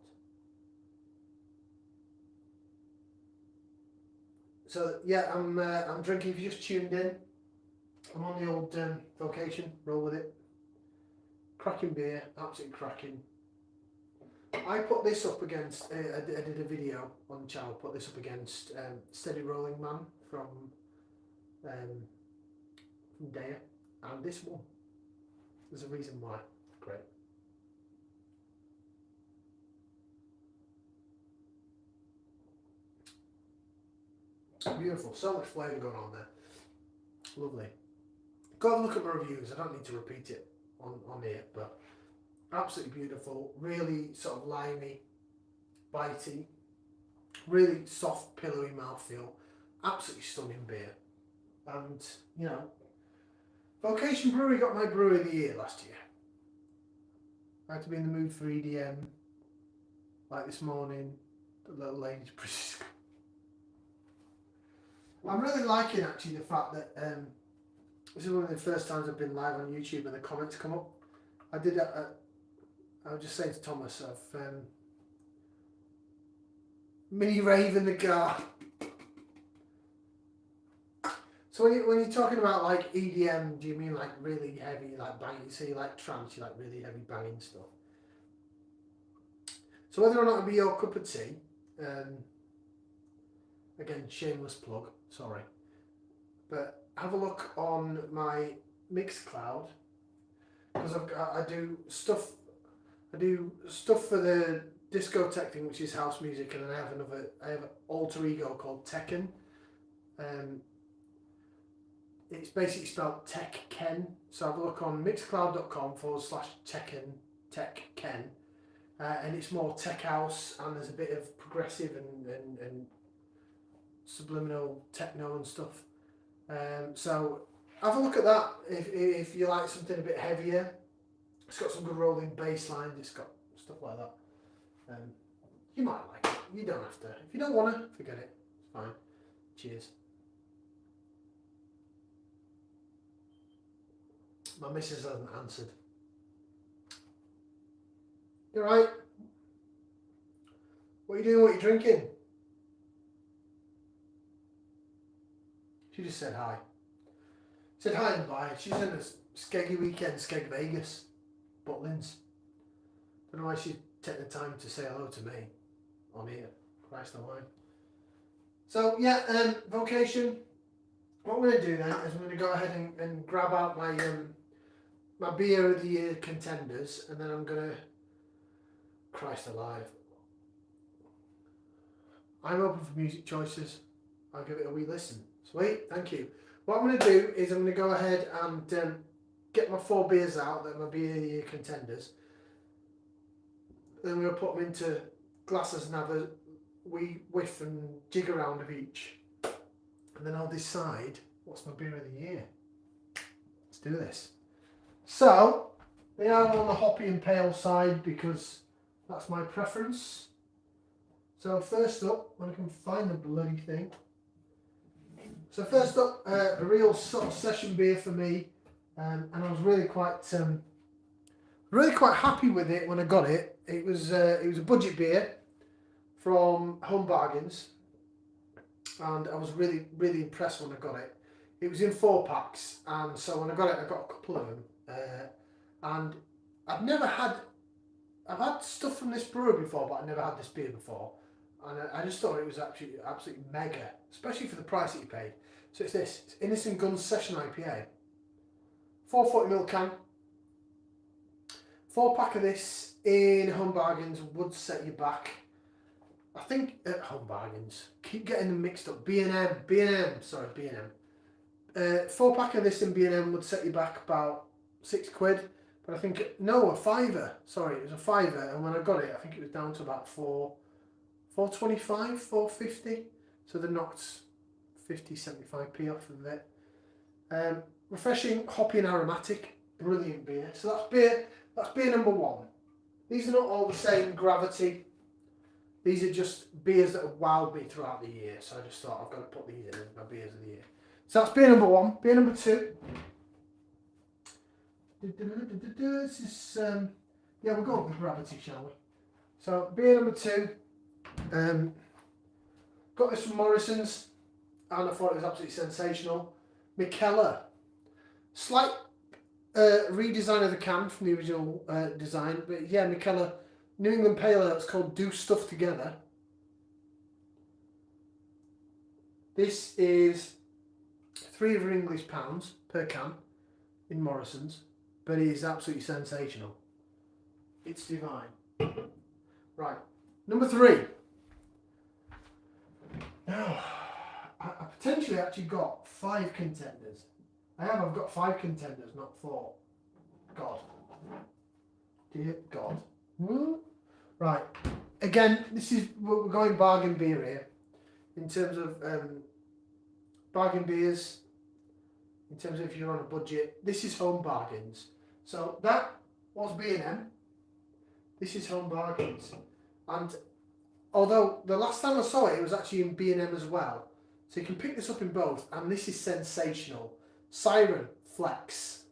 So yeah, I'm drinking. If you just tuned in, I'm on the old Vocation. Roll with it. Cracking beer, absolutely cracking. I put this up against. I did a video on the channel. Put this up against Steady Rolling Man from Daya, and this one. There's a reason why. Great. Beautiful. So much flavour going on there. Lovely. Go have a look at my reviews. I don't need to repeat it on here, but absolutely beautiful. Really sort of limey, bitey. Really soft, pillowy mouthfeel. Absolutely stunning beer. And, you know, Vocation Brewery got my Brewery of the Year last year. I had to be in the mood for EDM. Like this morning, the little lady's I'm really liking actually the fact that this is one of the first times I've been live on YouTube and the comments come up. I was just saying to Thomas, I've mini rave in the car. So when you're talking about like EDM, do you mean like really heavy, like banging? So you like trance, you like really heavy banging stuff. So whether or not it be your cup of tea, again, shameless plug, sorry, but have a look on my Mixcloud, because I do stuff for the discotheque thing, which is house music, and then I have an alter ego called Tekken. It's basically spelled Tech Ken. So have a look on mixcloud.com/Tekken, Tech Ken. And it's more tech house, and there's a bit of progressive and subliminal techno and stuff. So have a look at that if you like something a bit heavier. It's got some good rolling bass lines, it's got stuff like that. You might like it, you don't have to. If you don't want to, forget it, it's fine. Cheers. My missus hasn't answered. You alright? What are you doing? What are you drinking? She just said hi. Said hi and bye. She's in a skeggy weekend, Skeg Vegas, Butlins. Don't know why she'd take the time to say hello to me on here. Christ alive. So yeah, Vocation. What I'm going to do then is I'm going to go ahead and grab out my my beer of the year contenders, and then I'm going to. Christ alive. I'm open for music choices. I'll give it a wee listen. Sweet, thank you. What I'm going to do is I'm going to go ahead and get my 4 beers out, that are my beer of the year contenders. Then I'm going to put them into glasses and have a wee whiff and jig around of each. And then I'll decide what's my beer of the year. Let's do this. So, they are on the hoppy and pale side because that's my preference. So first up, when I can find the bloody thing. So first up, a real sort of session beer for me, and I was really quite happy with it when I got it. It was a budget beer from Home Bargains, and I was really impressed when I got it. It was in 4 packs, and so when I got it, I got a couple of them, and I've had stuff from this brewery before, but I never had this beer before. And I just thought it was absolutely mega, especially for the price that you paid. So it's this, it's Innocent Guns Session IPA. 440ml can. 4-pack of this in Home Bargains would set you back. I think at Home Bargains, keep getting them mixed up. B&M, sorry, B&M. 4-pack of this in B&M would set you back about £6, but I think, no, a fiver. Sorry, it was a fiver, and when I got it, I think it was down to about 4.25, 4.50. So they knocked 50-75p off of it. Refreshing, hoppy and aromatic, brilliant beer. So that's beer number 1. These are not all the same gravity. These are just beers that have wowed me throughout the year. So I just thought I've got to put these in as my beers of the year. So that's beer number 1. Beer number 2. This is yeah, we'll go with gravity, shall we? So beer number 2. Got this from Morrison's, and I thought it was absolutely sensational. Mikkeller. Slight redesign of the can from the original design, but yeah, Mikkeller New England Pale Ale. It's called Do Stuff Together. This is £3 English per can in Morrison's, but it is absolutely sensational. It's divine. Right, number 3. Now, I potentially actually got 5 contenders. I've got 5 contenders, not 4. God. Dear God. Right. Again, we're going bargain beer here. In terms of bargain beers, in terms of if you're on a budget, this is Home Bargains. So that was B&M. This is Home Bargains. And although the last time I saw it, it was actually in B&M as well. So you can pick this up in both, and this is sensational. Siren Flex.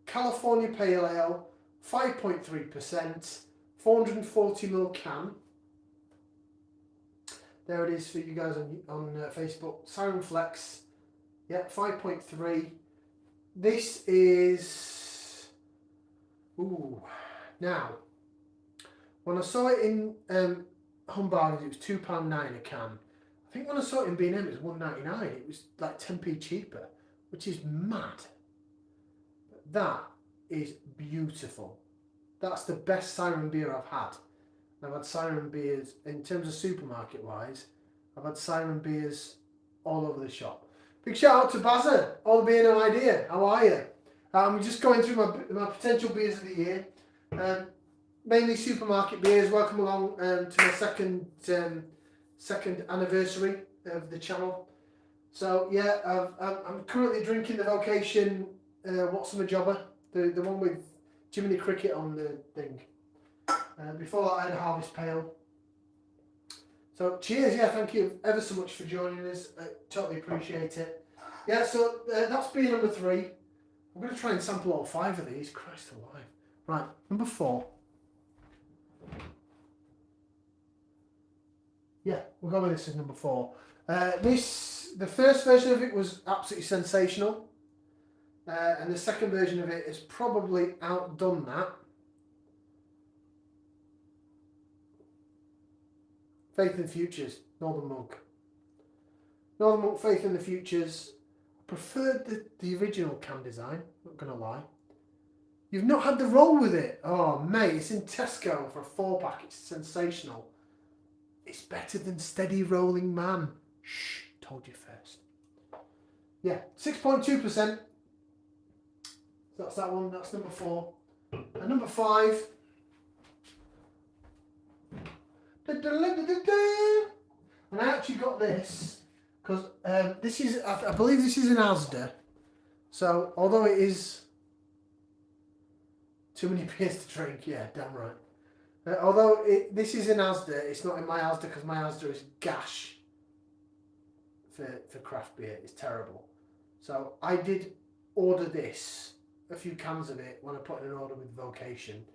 California Pale Ale, 5.3%, 440ml can. There it is for you guys on Facebook. Siren Flex, yeah, 5.3. This is, now, when I saw it in Home Bargains, it was £2.9 a can. I think when I saw it in B&M, it was £1.99. It was like 10p cheaper, which is mad. But that is beautiful. That's the best Siren beer I've had. I've had Siren beers, in terms of supermarket wise, I've had Siren beers all over the shop. Big shout out to Bazza, all the B&M idea. How are you? I'm just going through my potential beers of the year. Mainly supermarket beers. Welcome along to my second anniversary of the channel. So yeah, I'm currently drinking the Vocation What's My Jobber, the one with Jiminy Cricket on the thing. Before that, I had a Harvest Pale. So cheers, yeah, thank you ever so much for joining us. I totally appreciate it. Yeah, so that's beer number 3. I'm going to try and sample all 5 of these. Christ alive. Right, number 4. Yeah, we'll go with this as number 4. The first version of it was absolutely sensational. And the second version of it has probably outdone that. Faith in the Futures, Northern Monk. Northern Monk, Faith in the Futures. I preferred the original can design, not going to lie. You've not had the roll with it. Oh, mate, it's in Tesco for a 4-pack. It's sensational. It's better than Steady Rolling Man. Shh, told you first. Yeah, 6.2%. So that's that one. That's number 4. And number 5. And I actually got this because this is, I believe this is an Asda. So although it is too many beers to drink, yeah, damn right. Although this is an Asda, it's not in my Asda because my Asda is gash for craft beer. It's terrible. So I did order this, a few cans of it, when I put in an order with Vocation,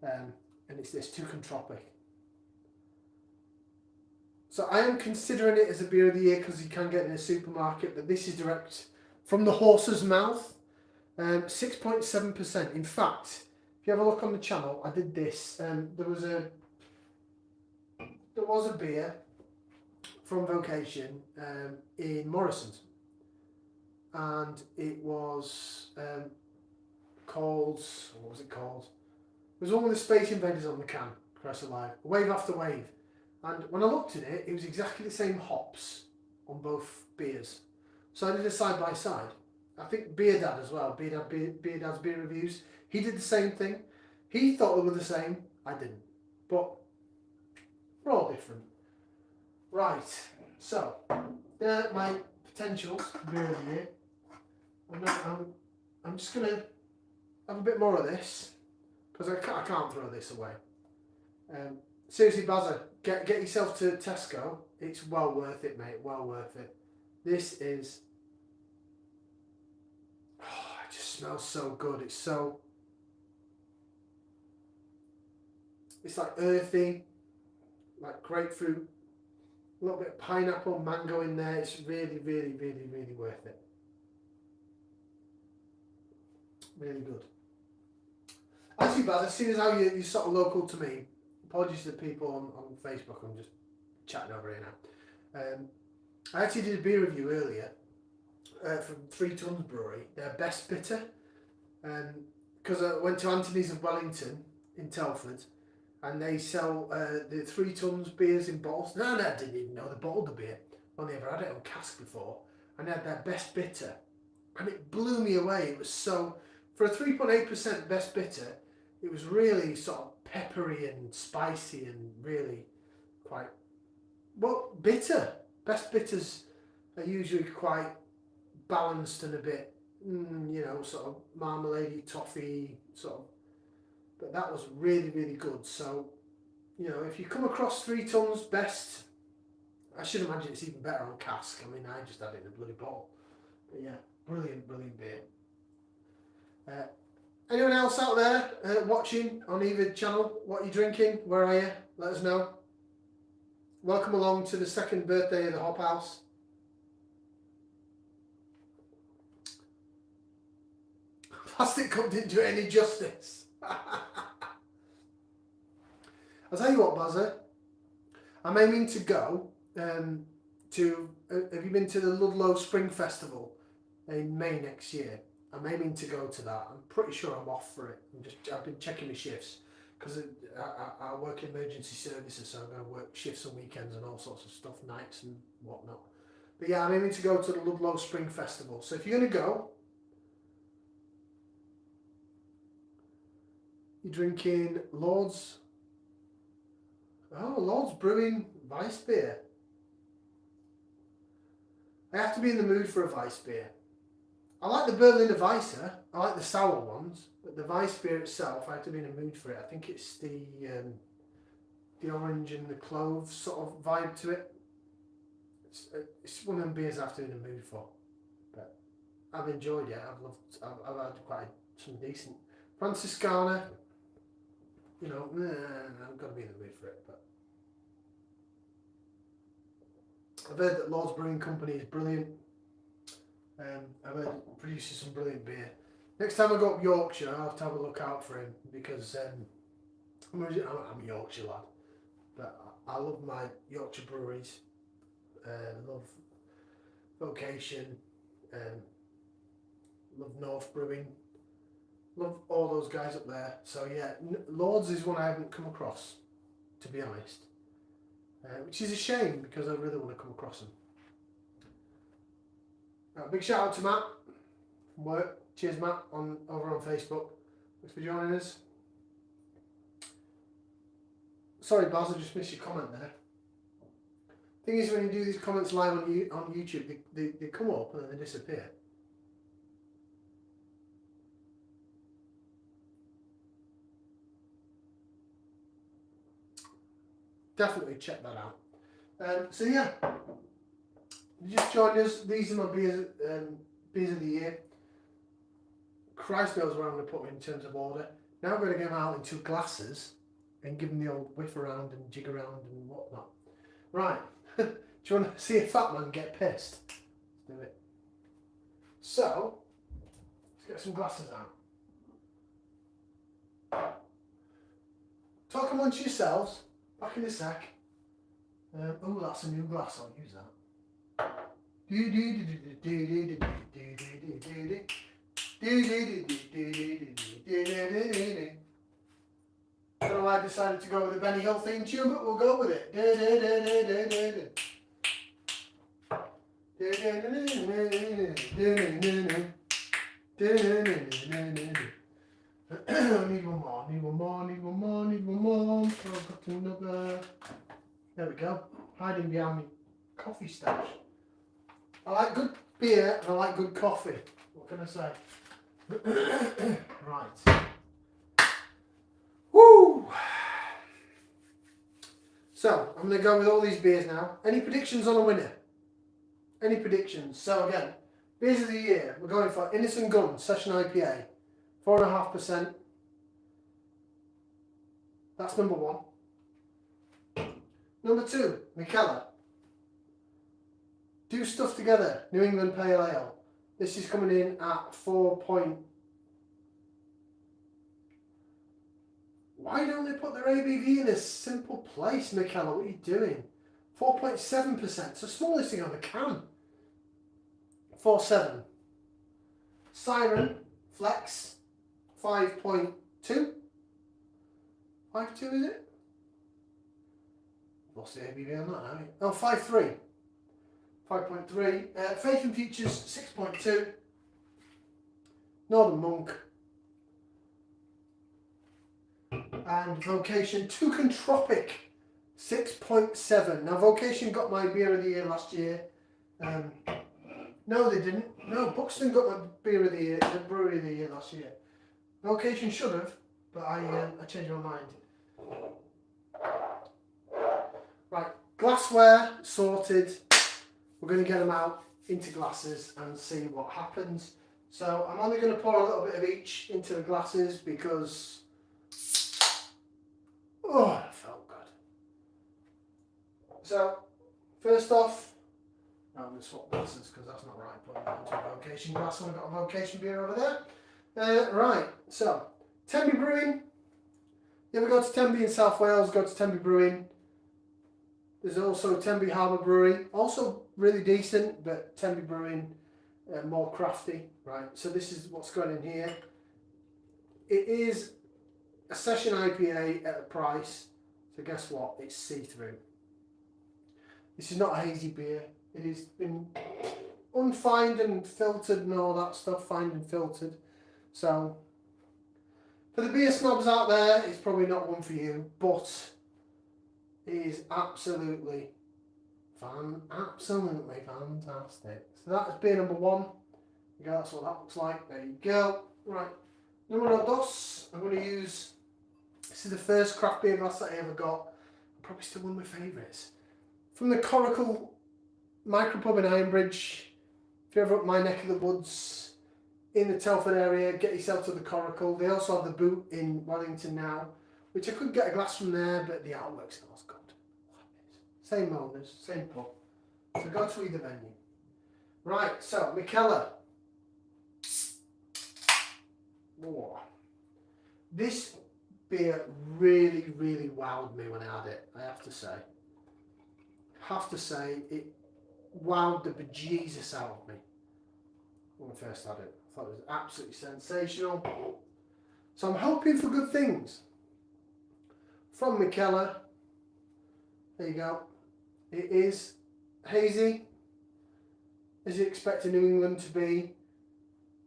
and it's this Toucan Tropic. So I am considering it as a beer of the year because you can get it in a supermarket, but this is direct from the horse's mouth. 6.7%. In fact, if you have a look on the channel, I did this. There was a beer from Vocation in Morrison's, and it was called, what was it called? was one with the Space Invaders on the can, Christ Alive, wave after wave. And when I looked at it, it was exactly the same hops on both beers. So I did a side by side. I think Beer Dad as well, Beer Dad's beer reviews, he did the same thing. He thought they were the same, I didn't. But we're all different. Right, so they're my potentials beer of the year. I'm just going to have a bit more of this, because I can't throw this away. Seriously, Bazza, get yourself to Tesco. It's well worth it, mate. Well worth it. This is... Oh, it just smells so good. It's like earthy, like grapefruit, a little bit of pineapple, mango in there. It's really, really, really, really worth it. Really good. Actually, Baz, as soon as how you're sort of local to me, apologies to the people on Facebook, I'm just chatting over here now. I actually did a beer review earlier from 3 Tons Brewery, their best bitter. Because I went to Anthony's of Wellington in Telford, and they sell the 3 Tons beers in bottles. No, I didn't even know they bottled the beer. Only ever had it on cask before. And they had their best bitter. And it blew me away. It was so... For a 3.8% best bitter, it was really sort of peppery and spicy and really quite, well, bitter. Best bitters are usually quite balanced and a bit, sort of marmalade, toffee, sort of. But that was really, really good. So, if you come across 3 Tons best, I should imagine it's even better on cask. I mean, I just had it in a bloody bottle. But yeah, brilliant, brilliant beer. Anyone else out there watching on either channel? What are you drinking? Where are you? Let us know. Welcome along to the second birthday of the Hop House. Plastic cup didn't do it any justice. I'll tell you what, Bazza. I'm aiming to go to... have you been to the Ludlow Spring Festival in May next year? I'm aiming to go to that. I'm pretty sure I'm off for it. I've been checking my shifts because I work in emergency services, so I'm going to work shifts on weekends and all sorts of stuff, nights and whatnot. But yeah, I'm aiming to go to the Ludlow Spring Festival. So if you're going to go, you're drinking Lord's. Oh, Lord's Brewing Weiss beer. I have to be in the mood for a Weiss beer. I like the Berliner Weisse, I like the sour ones, but the Weiss beer itself, I have to be in a mood for it. I think it's the orange and the cloves sort of vibe to it. It's one of them beers I have to be in a mood for. But I've enjoyed it. I've had quite some decent Franciscana. I've got to be in the mood for it. But I've heard that Lord's Brewing Company is brilliant. I've heard it produces some brilliant beer. Next time I go up Yorkshire, I'll have to have a look out for him because I'm a Yorkshire lad, but I love my Yorkshire breweries. Love Vocation, love North Brewing, love all those guys up there. So yeah, Lord's is one I haven't come across, to be honest, which is a shame because I really want to come across them. Big shout out to Matt from work. Cheers, Matt, over on Facebook. Thanks for joining us. Sorry, Baz, I just missed your comment there. Thing is, when you do these comments live on YouTube, they come up and then they disappear. Definitely check that out. So yeah. You just joined us. These are my beers of the year. Christ knows where I'm going to put them in terms of order. Now I'm going to get them out into glasses and give them the old whiff around and jig around and whatnot. Right. Do you want to see a fat man get pissed? Let's do it. So, let's get some glasses out. Talk amongst yourselves. Back in a sec. Oh, that's a new glass. I'll use that. So I decided to go with the Benny Hill theme tune, but we'll go with it. Need one more, need one more, need one more, need one more. So I've got another. There we go. Hiding behind my coffee stash. I like good beer and I like good coffee. What can I say? Right. Woo! So, I'm going to go with all these beers now. Any predictions on a winner? Any predictions? So again, beers of the year. We're going for Innocent Gun Session IPA. 4.5%. That's number one. Number two, Mikkeller. Do Stuff Together, New England Pale Ale. This is coming in at 4 point. Why don't they put their ABV in a simple place, Mikkeller? What are you doing? 4.7%. It's the smallest thing on the can. 4.7. Siren Flex 5.2. 5.2 is it? What's the ABV on that now? Oh, 5.3. 5.3. Faith and Futures 6.2. Northern Monk. And Vocation Toucan Tropic 6.7. Now Vocation got my beer of the year last year. No, they didn't. No, Buxton got my beer of the year, the brewery of the year last year. Vocation should have, but I changed my mind. Right, glassware sorted. We're going to get them out into glasses and see what happens. So I'm only going to pour a little bit of each into the glasses because, oh, that felt good. So first off, I'm going to swap glasses because that's not right. Putting that into a Vocation glass when I've got a Vocation beer over there. Right, so Tenby Brewing. You ever go to Tenby in South Wales? Go to Tenby Brewing. There's also Tenby Harbour Brewery, also really decent, but Tenby Brewing more crafty, right? So this is what's going in here. It is a session IPA at a price, so guess what? It's see-through. This is not a hazy beer. It has been unfined and filtered and all that stuff, fined and filtered. So for the beer snobs out there, it's probably not one for you, but it is absolutely fantastic. So that is beer number one. You go, that's what that looks like. There you go. Right. Numero dos. I'm going to use. This is the first craft beer glass that I ever got. Probably still one of my favourites. From the Coracle Micropub in Ironbridge. If you're ever up my neck of the woods in the Telford area, get yourself to the Coracle. They also have the Boot in Wellington now, which I could get a glass from there, but the artwork's not as good. Same owners, same pub. So go to either venue. Right, so Mikkeller. Whoa. This beer really, really wowed me when I had it, I have to say. It wowed the bejesus out of me when I first had it. I thought it was absolutely sensational. So I'm hoping for good things from Mikkeller. There you go. It is hazy, as you expect in New England to be.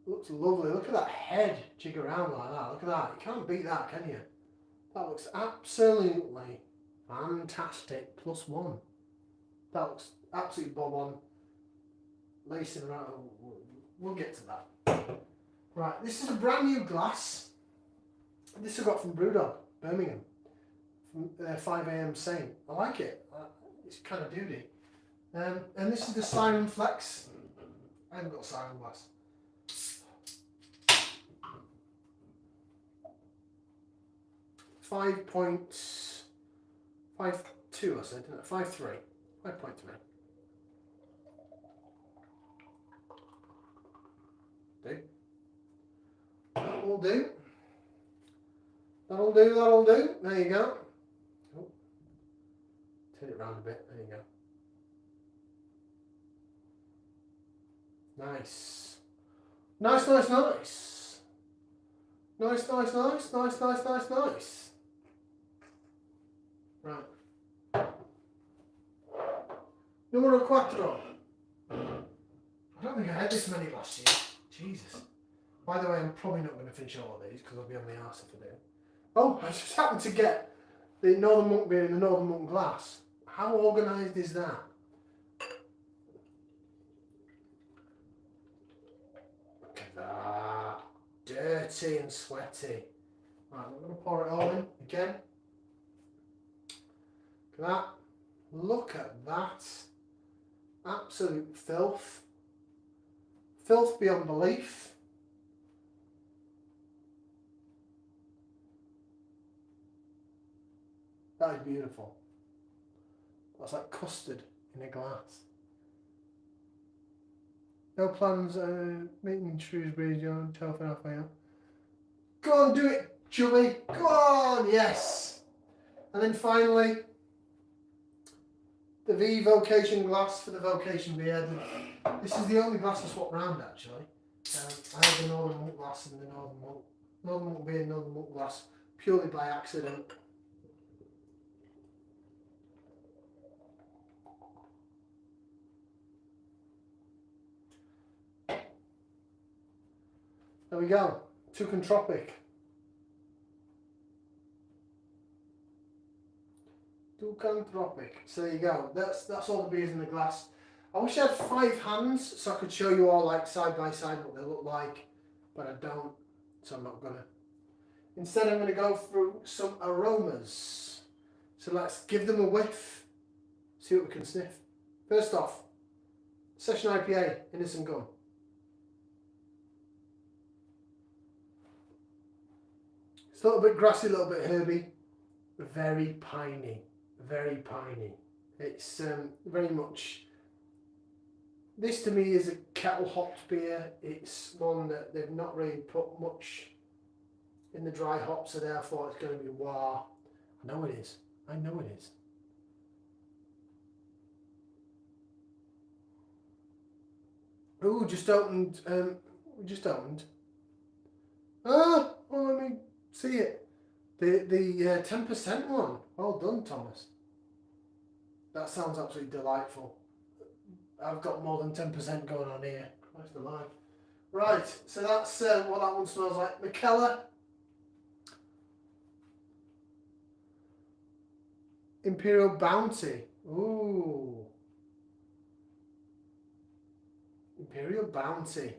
Looks lovely. Look at that head jig around like that. Look at that. You can't beat that, can you? That looks absolutely fantastic. +1. That looks absolutely bob on. Lacing around. We'll get to that. Right, this is a brand new glass. This I got from Brewdog, Birmingham. From 5am Saint. I like it. It's kind of duty. And this is the Siren Flex. I haven't got a Siren glass. .52 I said, didn't it? 5.3. 5.3. Do. That will do. That'll do. There you go. Oh. Turn it round a bit. There you go. Nice. Nice. Nice. Numero 4. I don't think I had this many last year. Jesus. By the way, I'm probably not going to finish all of these because I'll be on my arse if I do. Oh, I just happened to get the Northern Monk beer in the Northern Monk glass. How organised is that? Look at that. Dirty and sweaty. Right, we're going to pour it all in again. Look at that. Look at that. Absolute filth. Filth beyond belief. That is beautiful. That's like custard in a glass. No plans, meeting Shrewsbury, John, telephone halfway up. Go on, do it, Julie. Go on, yes. And then finally, the V Vocation glass for the Vocation beer. This is the only glass I swapped round actually. I had the Northern Monk glass and the Northern Monk beer, Northern Monk glass, purely by accident. There we go. Tucantropic. Tucantropic. So there you go. That's all the beers in the glass. I wish I had 5 hands so I could show you all like side by side what they look like, but I don't, so I'm not gonna. Instead I'm gonna go through some aromas. So let's give them a whiff, see what we can sniff. First off, Session IPA, Innocent Gum. It's a little bit grassy, a little bit herby, very piney, very piney. It's very much, this to me is a kettle hopped beer. It's one that they've not really put much in the dry hops, so therefore it's going to be wow. I know it is. I know it is. Ooh, just opened. We just opened. Ah, well, let me see it. The 10% one. Well done, Thomas. That sounds absolutely delightful. I've got more than 10% going on here. Christ alive. Right, so that's what that one smells like. McKellar. Imperial Bounty. Ooh. Imperial Bounty.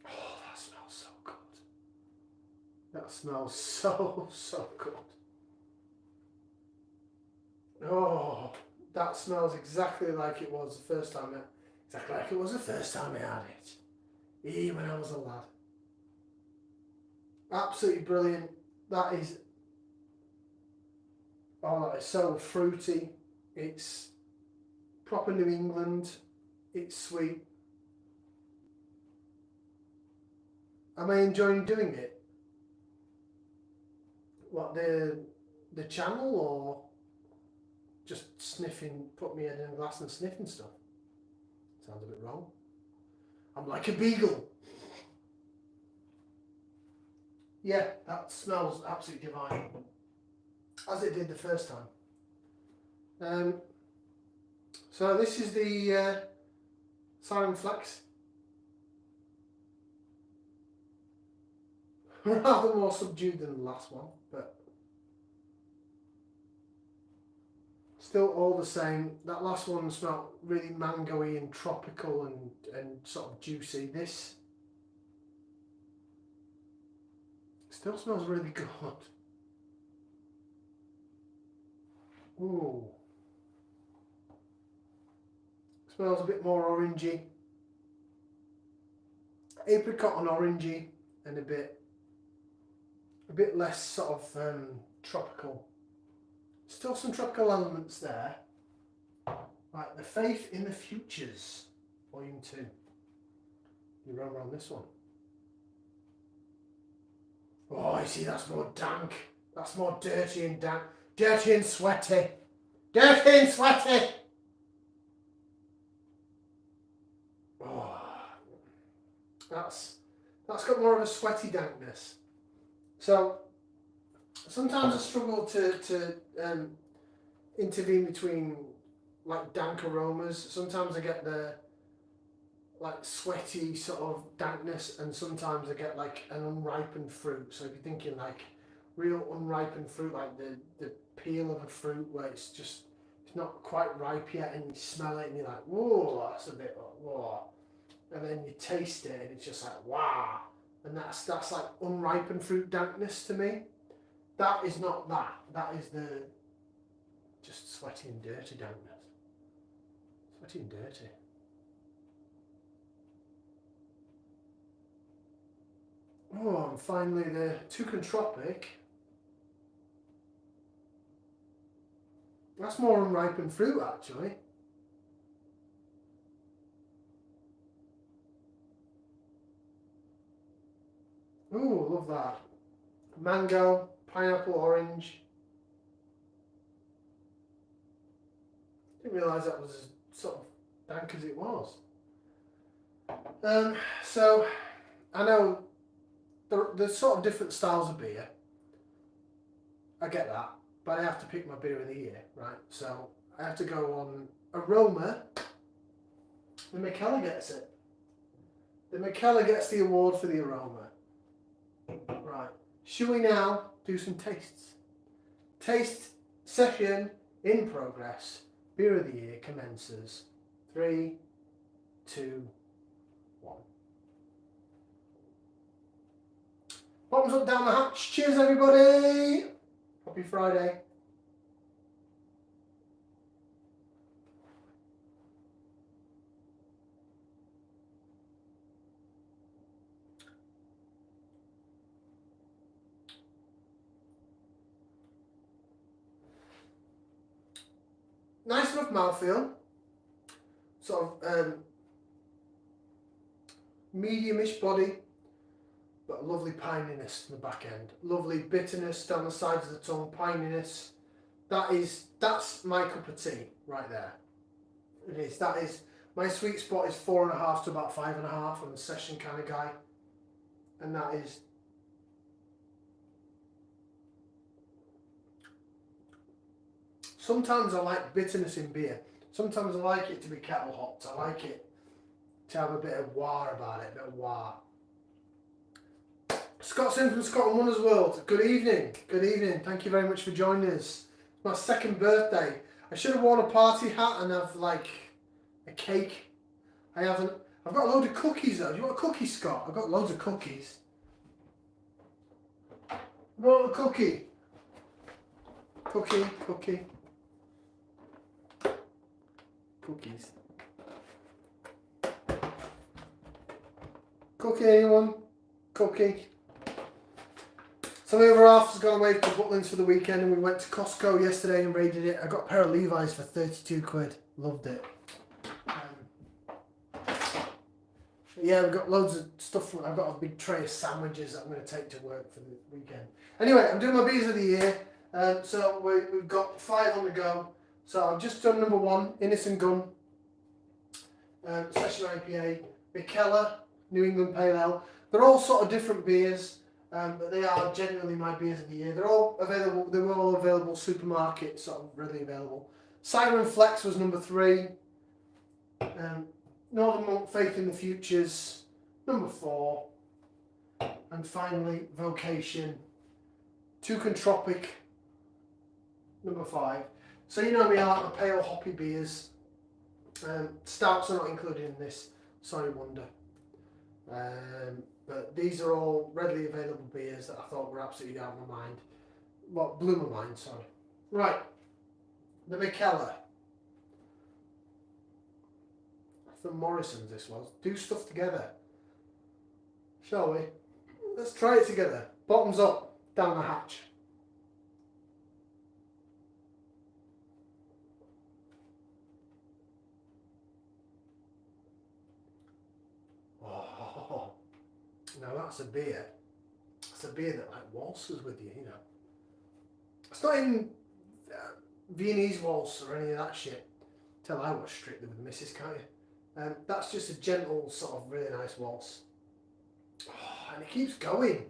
Oh, that smells so good. That smells so good. Oh, that smells exactly like it was the first time. Exactly like it was the first time I had it. When I was a lad. Absolutely brilliant. That is. Oh, that is so fruity. It's proper New England. It's sweet. Am I enjoying doing it? What, the channel, or just sniffing, put my head in a glass and sniffing stuff? Sounds a bit wrong. I'm like a beagle. Yeah, that smells absolutely divine. As it did the first time. So this is the Siren Flex. Rather more subdued than the last one, but still all the same. That last one smelled really mangoey and tropical and sort of juicy. This still smells really good. Ooh. Smells a bit more orangey. Apricot and orangey, and a bit less sort of tropical. Still some tropical elements there. Right, The Faith in the Futures, Volume 2. You remember on this one. Oh, I see, that's more dank. That's more dirty and dank. Dirty and sweaty. Dirty and sweaty! Oh, that's got more of a sweaty dankness. So sometimes I struggle to intervene between like dank aromas. Sometimes I get the like sweaty sort of dankness, and sometimes I get like an unripened fruit. So if you're thinking like real unripened fruit, like the peel of a fruit where it's not quite ripe yet, and you smell it and you're like, whoa, that's a bit, whoa. And then you taste it and it's just like, wow. And that's like unripened fruit dankness to me. That is not that. That is the just sweaty and dirty dankness. Sweaty and dirty. Oh, and finally the Toucan Tropic. That's more unripened fruit actually. Ooh, love that. Mango, pineapple, orange. Didn't realise that was as sort of dank as it was. So, I know there's sort of different styles of beer. I get that. But I have to pick my beer of the year, right? So, I have to go on aroma. The Mikkeller gets it. The Mikkeller gets the award for the aroma. Right. Shall we now do some tastes? Taste session in progress. Beer of the year commences. 3, 2, 1. Bottoms up down the hatch. Cheers, everybody. Happy Friday. Nice enough mouthfeel. Sort of medium-ish body, but a lovely pininess in the back end. Lovely bitterness down the sides of the tongue, pininess. That's my cup of tea right there. It is. That is my sweet spot is 4.5 to about 5.5. I'm a session kind of guy, and that is. Sometimes I like bitterness in beer. Sometimes I like it to be kettle hopped. I like it to have a bit of wah about it, a bit of wah. Scott Sims from Scotland Wonders World. Good evening. Good evening. Thank you very much for joining us. It's my second birthday. I should have worn a party hat and have like a cake. I haven't. I've got a load of cookies though. Do you want a cookie, Scott? I've got loads of cookies. Want a cookie? Cookie. Cookies. Cookie, anyone? Cookie. So my other half has gone away to Butlins for the weekend, and we went to Costco yesterday and raided it. I got a pair of Levi's for 32 quid. Loved it. Yeah, we've got loads of stuff. I've got a big tray of sandwiches that I'm going to take to work for the weekend. Anyway, I'm doing my beers of the year. So we've got 5 on the go. So I've just done number 1, Innocent Gun, Session IPA, Mikkeller, New England Pale Ale. They're all sort of different beers, but they are genuinely my beers of the year. They're all available. They were all available supermarket, sort of readily available. Siren Flex was number 3. Northern Monk, Faith in the Futures, number 4. And finally, Vocation, Toucan Tropic, number 5. So you know me, I like my pale hoppy beers. Stouts are not included in this, sorry Wonder. But these are all readily available beers that I thought were absolutely out of my mind. Well, blew my mind, sorry. Right, the Mikkeller. From Morrison's this was. Do stuff together. Shall we? Let's try it together. Bottoms up, down the hatch. Oh, now that's a beer. It's a beer that like waltzes with you, you know. It's not even Viennese waltz or any of that shit. Tell I watch Strictly with the Missus, can't you? That's just a gentle, sort of really nice waltz. Oh, and it keeps going.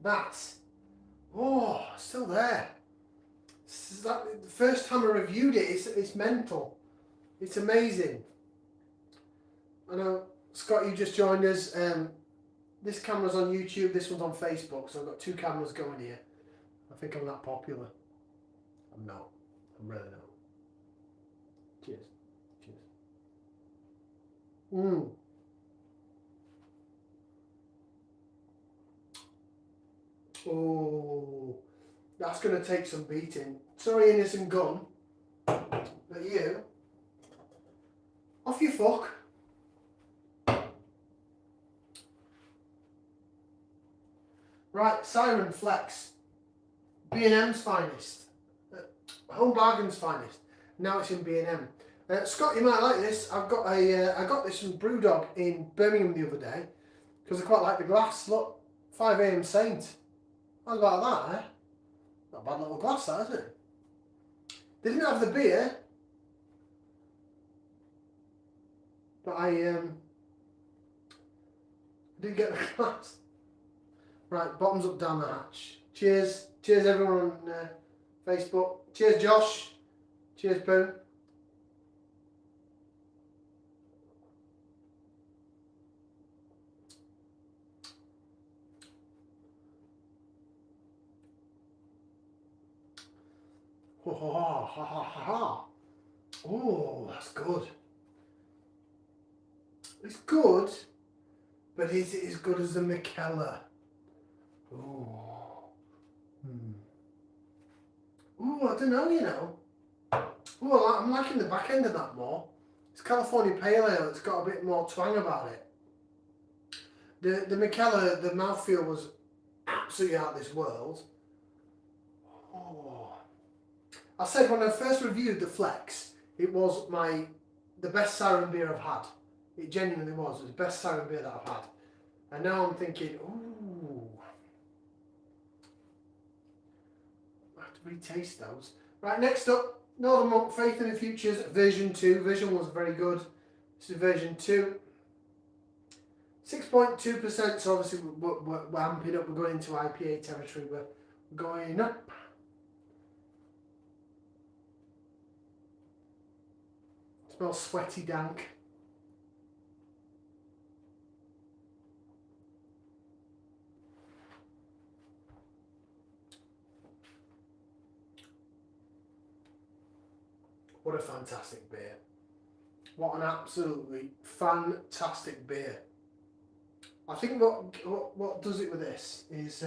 That's, still there. The first time I reviewed it, it's mental. It's amazing. I know, Scott, you just joined us. This camera's on YouTube, this one's on Facebook, so I've got two cameras going here. I think I'm that popular. I'm not. I'm really not. Cheers. Cheers. Oh, that's going to take some beating. Sorry, innocent gun, but you, off you fuck. Right, Siren Flex, B&M's finest, Home Bargain's finest. Now it's in B&M. Scott, you might like this. I got this from Brewdog in Birmingham the other day because I quite like the glass. Look, 5am Saint. How about that, eh? Not a bad little glass, that, is it? They didn't have the beer, but I did get the glass. Right, bottoms up down the hatch. Cheers. Cheers everyone on Facebook. Cheers Josh. Cheers Pooh. Oh, that's good. It's good, but is it as good as the Mikkeller? Oh. Ooh, I don't know, you know. Oh, I'm liking the back end of that more. It's California Pale Ale. It's got a bit more twang about it. The Mikkeller, the mouthfeel was absolutely out of this world. Oh. I said when I first reviewed the Flex, it was the best Siren beer I've had. It genuinely was. It was the best Siren beer that I've had. And now I'm thinking, ooh. I have to retaste those. Right, next up, Northern Monk Faith in the Futures version 2. Version 1 was very good. This is version 2. 6.2%, so obviously we're amping up. We're going into IPA territory. We're going up. Smells sweaty, dank. What a fantastic beer. What an absolutely fantastic beer. I think what does it with this is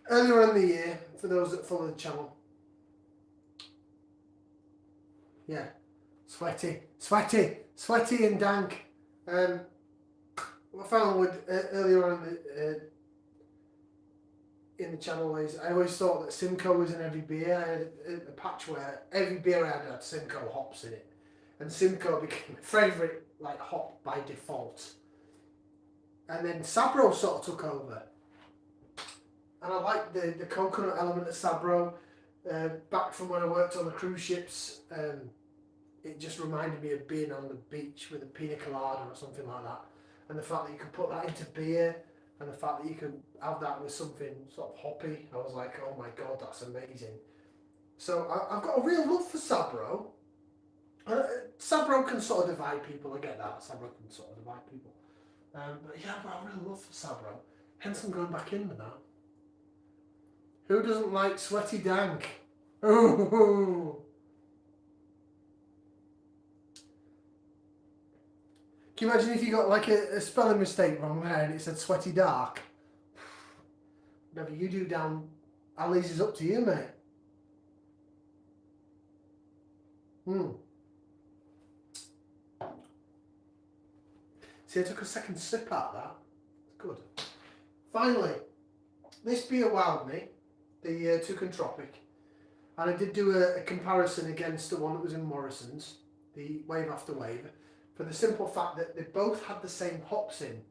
earlier in the year, for those that follow the channel, yeah, sweaty and dank. What I found with earlier on in the channel is I always thought that Simcoe was in every beer. I had a patch where every beer I had Simcoe hops in it, and Simcoe became my favourite like hop by default. And then Sabro sort of took over, and I like the coconut element of Sabro. Back from when I worked on the cruise ships, it just reminded me of being on the beach with a pina colada or something like that. And the fact that you could put that into beer, and the fact that you could have that with something sort of hoppy, I was like, oh my god, that's amazing. So I've got a real love for Sabro. Sabro can sort of divide people, I get that. Sabro can sort of divide people. But yeah, I've got a real love for Sabro. Hence I'm going back in with that. Who doesn't like sweaty dank? Ooh. Can you imagine if you got like a spelling mistake wrong there and it said sweaty dark? Whatever you do down Ali's is up to you, mate. See, I took a second sip out of that. It's good. Finally, this beer wowed me, the Toucan Tropic. And I did do a comparison against the one that was in Morrison's, the Wave After Wave, for the simple fact that they both had the same hops in.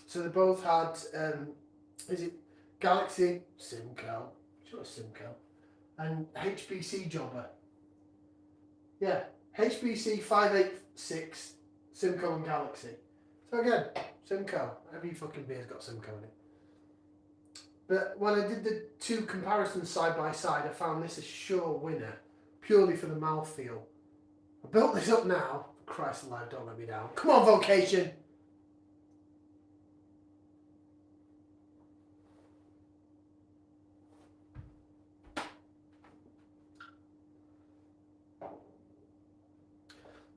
So they both had, is it Galaxy, Simcoe, sure Simcoe, and HBC Jobber. Yeah, HBC 586, Simcoe and Galaxy. So again, Simcoe. Every fucking beer's got Simcoe in it. But when I did the two comparisons side by side, I found this a sure winner, purely for the mouthfeel. I built this up now. Christ alive, don't let me down. Come on, Vocation.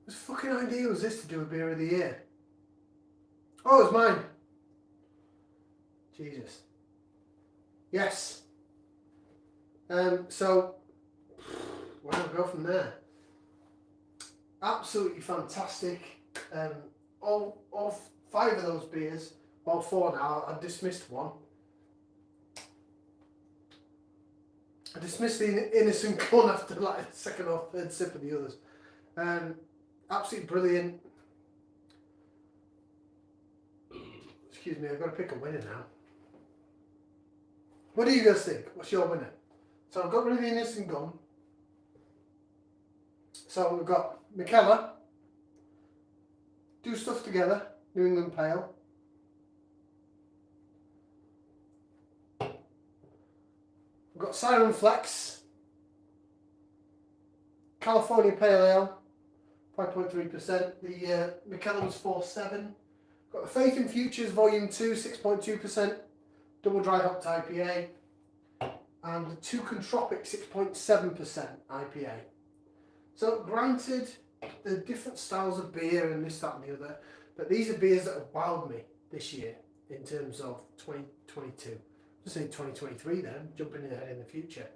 Whose fucking idea was this to do a beer of the year? Oh, it's mine. Jesus. Yes. So, where do I go from there? Absolutely fantastic. All 5 of those beers, well 4 now, I dismissed one. I dismissed the Innocent Gun after like the second or third sip of the others. Absolutely brilliant. Excuse me, I've got to pick a winner now. What do you guys think? What's your winner? So I've got rid of the Innocent Gun. So we've got Mikkeller, Do Stuff Together, New England Pale. We've got Siren Flex, California Pale Ale, 5.3%. The Mikkeller was 4.7. Got the Faith in Futures Volume 2, 6.2%. Double Dry Hopped IPA. And the Toucan Tropic, 6.7% IPA. So granted, there are different styles of beer and this, that and the other, but these are beers that have wowed me this year in terms of 2022. Just say 2023 then, jumping ahead in the future.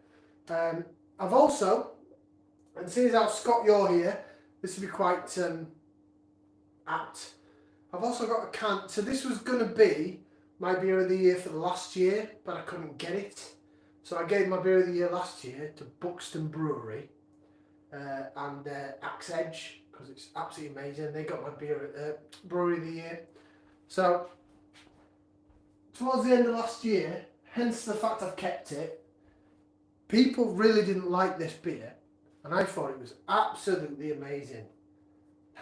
I've also, and seeing as how Scott, you're here, this will be quite apt. I've also got a can, so this was going to be my beer of the year for the last year, but I couldn't get it. So I gave my beer of the year last year to Buxton Brewery and Axe Edge, because it's absolutely amazing. They got my beer brewery of the year. So towards the end of last year, hence the fact I've kept it, people really didn't like this beer, and I thought it was absolutely amazing.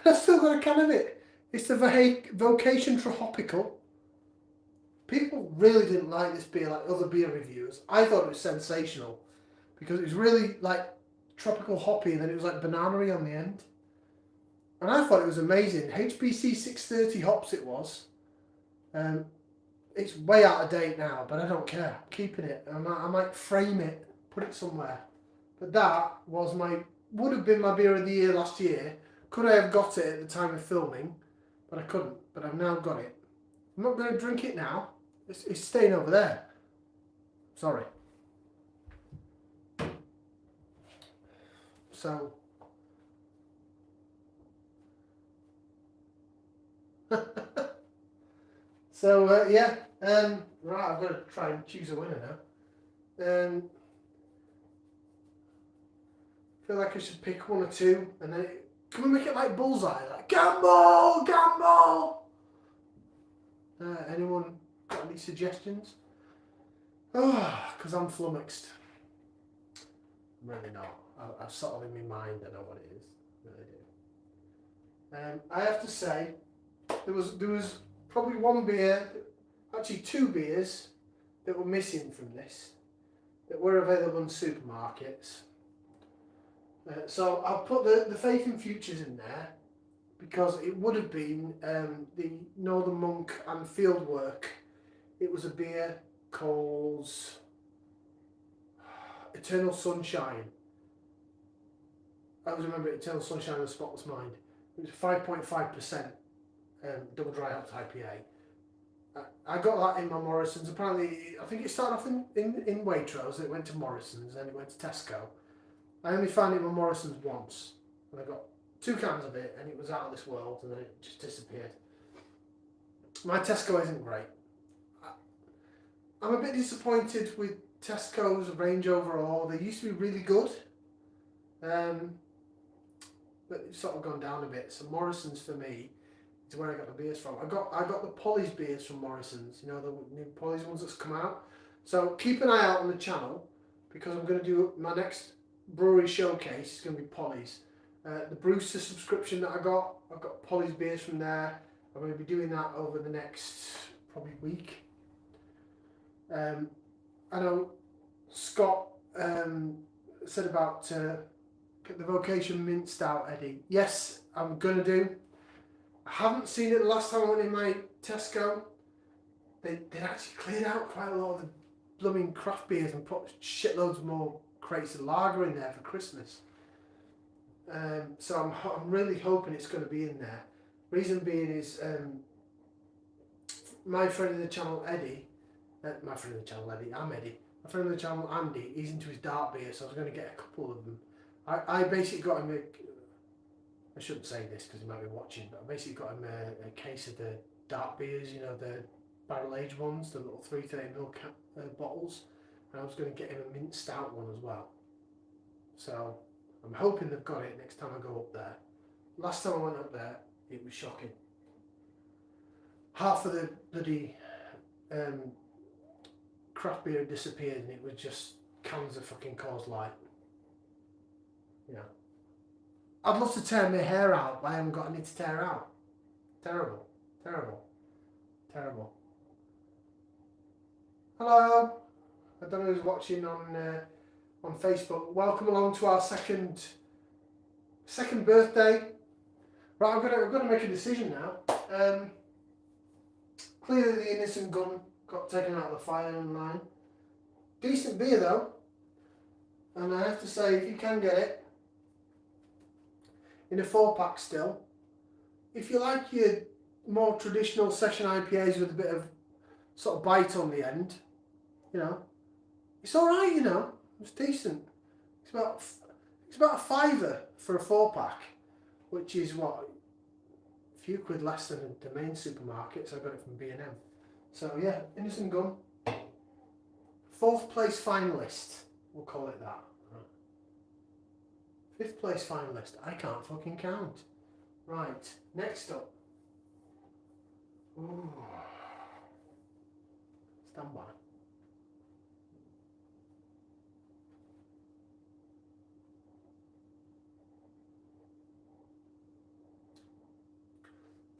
I've still got a can of it. It's the Vocation Tropical. People really didn't like this beer like other beer reviewers. I thought it was sensational because it was really like tropical hoppy and then it was like banana-y on the end. And I thought it was amazing. HBC 630 hops it was. It's way out of date now, but I don't care. I'm keeping it. I might frame it, put it somewhere. But that was would have been my beer of the year last year. Could I have got it at the time of filming? But I couldn't. But I've now got it. I'm not going to drink it now. It's staying over there. Sorry. So. Yeah. Right, I've got to try and choose a winner now. I feel like I should pick one or two, and then can we make it like bullseye? Like gamble, gamble. Anyone got any suggestions? Oh, because I'm flummoxed. I'm really not. I've settled in my mind. I know what it is. I really do. I have to say, there was probably one beer, actually 2 beers, that were missing from this, that were available in supermarkets. So I'll put the Faith in Futures in there, because it would have been the Northern Monk and Fieldwork. It was a beer called Eternal Sunshine. I always remember Eternal Sunshine of the Spotless Mind. It was 5.5% double dry hopped IPA. I got that in my Morrison's. Apparently, I think it started off in Waitrose, it went to Morrison's, then it went to Tesco. I only found it in my Morrison's once, and I got 2 cans of it, and it was out of this world, and then it just disappeared. My Tesco isn't great. I'm a bit disappointed with Tesco's range overall. They used to be really good, but it's sort of gone down a bit. So Morrison's for me is where I got the beers from. I got the Polly's beers from Morrison's. You know, the new Polly's ones that's come out. So keep an eye out on the channel, because I'm going to do my next brewery showcase. It's going to be Polly's. The Brewster subscription that I've got Polly's beers from there. I'm going to be doing that over the next probably week. I know Scott said about get the Vocation minced out, Eddie. Yes, I'm gonna do. I haven't seen it the last time I went in my Tesco. They'd actually cleared out quite a lot of the blooming craft beers and put shitloads more crates of lager in there for Christmas. So I'm really hoping it's going to be in there. Reason being is my friend of the channel Eddie, I'm Eddie. My friend of the channel Andy, he's into his dark beer, so I was going to get a couple of them. I basically got him I shouldn't say this because he might be watching, but I basically got him a case of the dark beers, you know, the barrel aged ones, the little 330ml bottles, and I was going to get him a mint stout one as well. So I'm hoping they've got it next time I go up there. Last time I went up there, it was shocking. Half of the bloody craft beer had disappeared, and it was just cans of fucking Coors Light. Yeah. I'd love to tear my hair out, but I haven't got any to tear out. Terrible. Terrible. Terrible. Hello. I don't know who's watching on Facebook. Welcome along to our second birthday. Right, I'm gonna make a decision now. Clearly the innocent gun got taken out of the firing line. Decent beer though, and I have to say, if you can get it in a 4-pack still, if you like your more traditional session IPAs with a bit of sort of bite on the end, you know, it's all right. You know, it's decent. It's about a £5 for a 4-pack, which is what, a few quid less than the main supermarkets. I got it from B&M. So yeah, Innocent Gun, 4th place finalist. We'll call it that. 5th place finalist. I can't fucking count. Right, next up. Ooh. Stand by.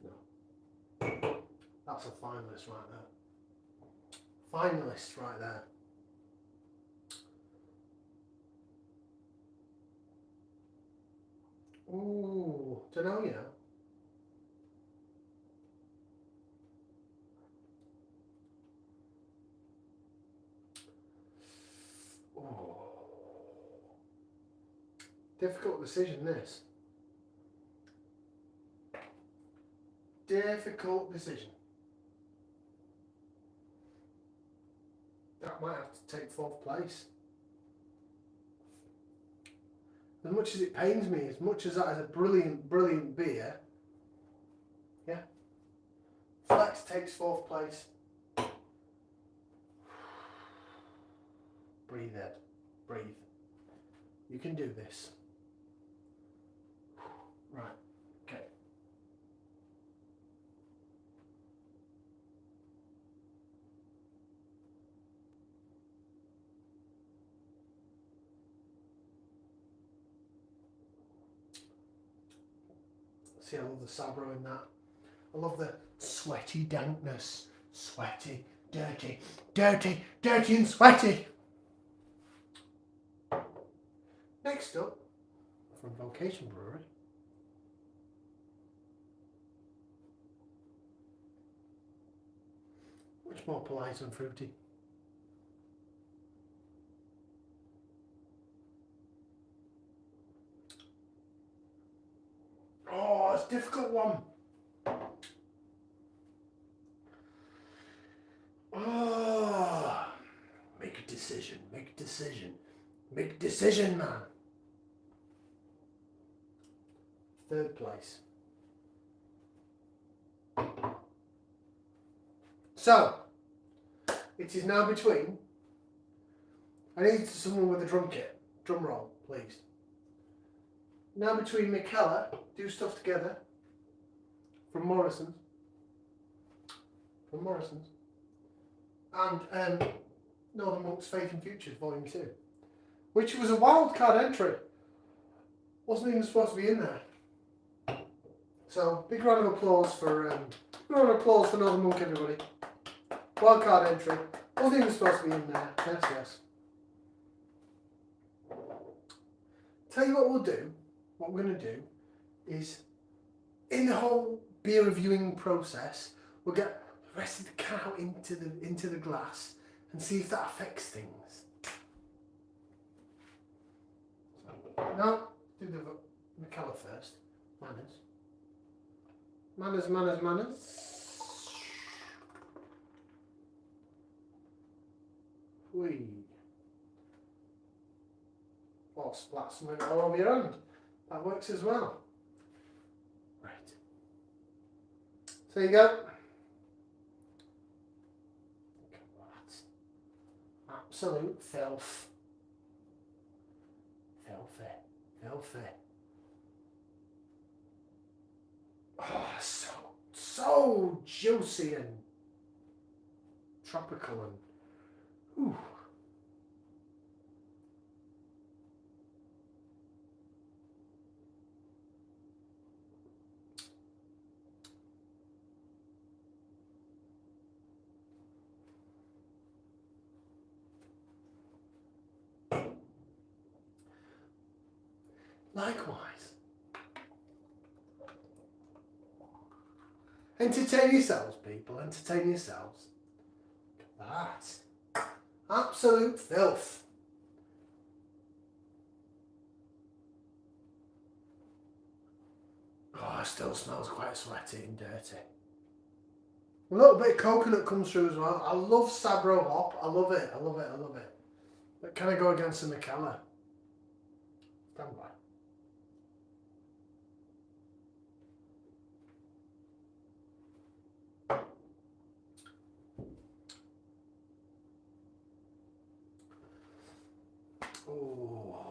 No. That's a finalist right there. Finalist right there. Ooh, don't know, you know. Ooh. Difficult decision, this. Difficult decision. That might have to take 4th place. As much as it pains me, as much as that is a brilliant, brilliant beer, yeah. Flex takes 4th place. Breathe, Ed. Breathe. You can do this. Right. Okay. See, I love the Sabro in that. I love the sweaty dankness. Sweaty, dirty, dirty, dirty and sweaty. Next up, from Vocation Brewery. Much more polite and fruity. Oh, it's a difficult one. Oh, make a decision, make a decision. Make a decision, man. 3rd place. So, it is now between, I need someone with a drum kit. Drum roll, please. Now between Mikella, Do Stuff Together, from Morrison's, and Northern Monk's Faith and Futures, Volume 2, which was a wild card entry. Wasn't even supposed to be in there. So, big round of applause for Northern Monk, everybody. Wild card entry. Other things are supposed to be in there. Yes, yes. Tell you what we'll do. What we're going to do is, in the whole beer reviewing process, we'll get the rest of the can out into the glass and see if that affects things. No, do the Macallan first. Manners. Manners, manners, manners. Whee. Or splat something all over your hand. That works as well. Right. So you go. Look at that. Absolute filth. Filthy. Filthy. Oh, so juicy and tropical and ooh. Likewise. Entertain yourselves, people. Entertain yourselves. Look at that. Absolute filth. Oh, it still smells quite sweaty and dirty. A little bit of coconut comes through as well. I love Sabro hop. I love it. I love it. I love it. But can I go against the Macallan? Stand by. Oh.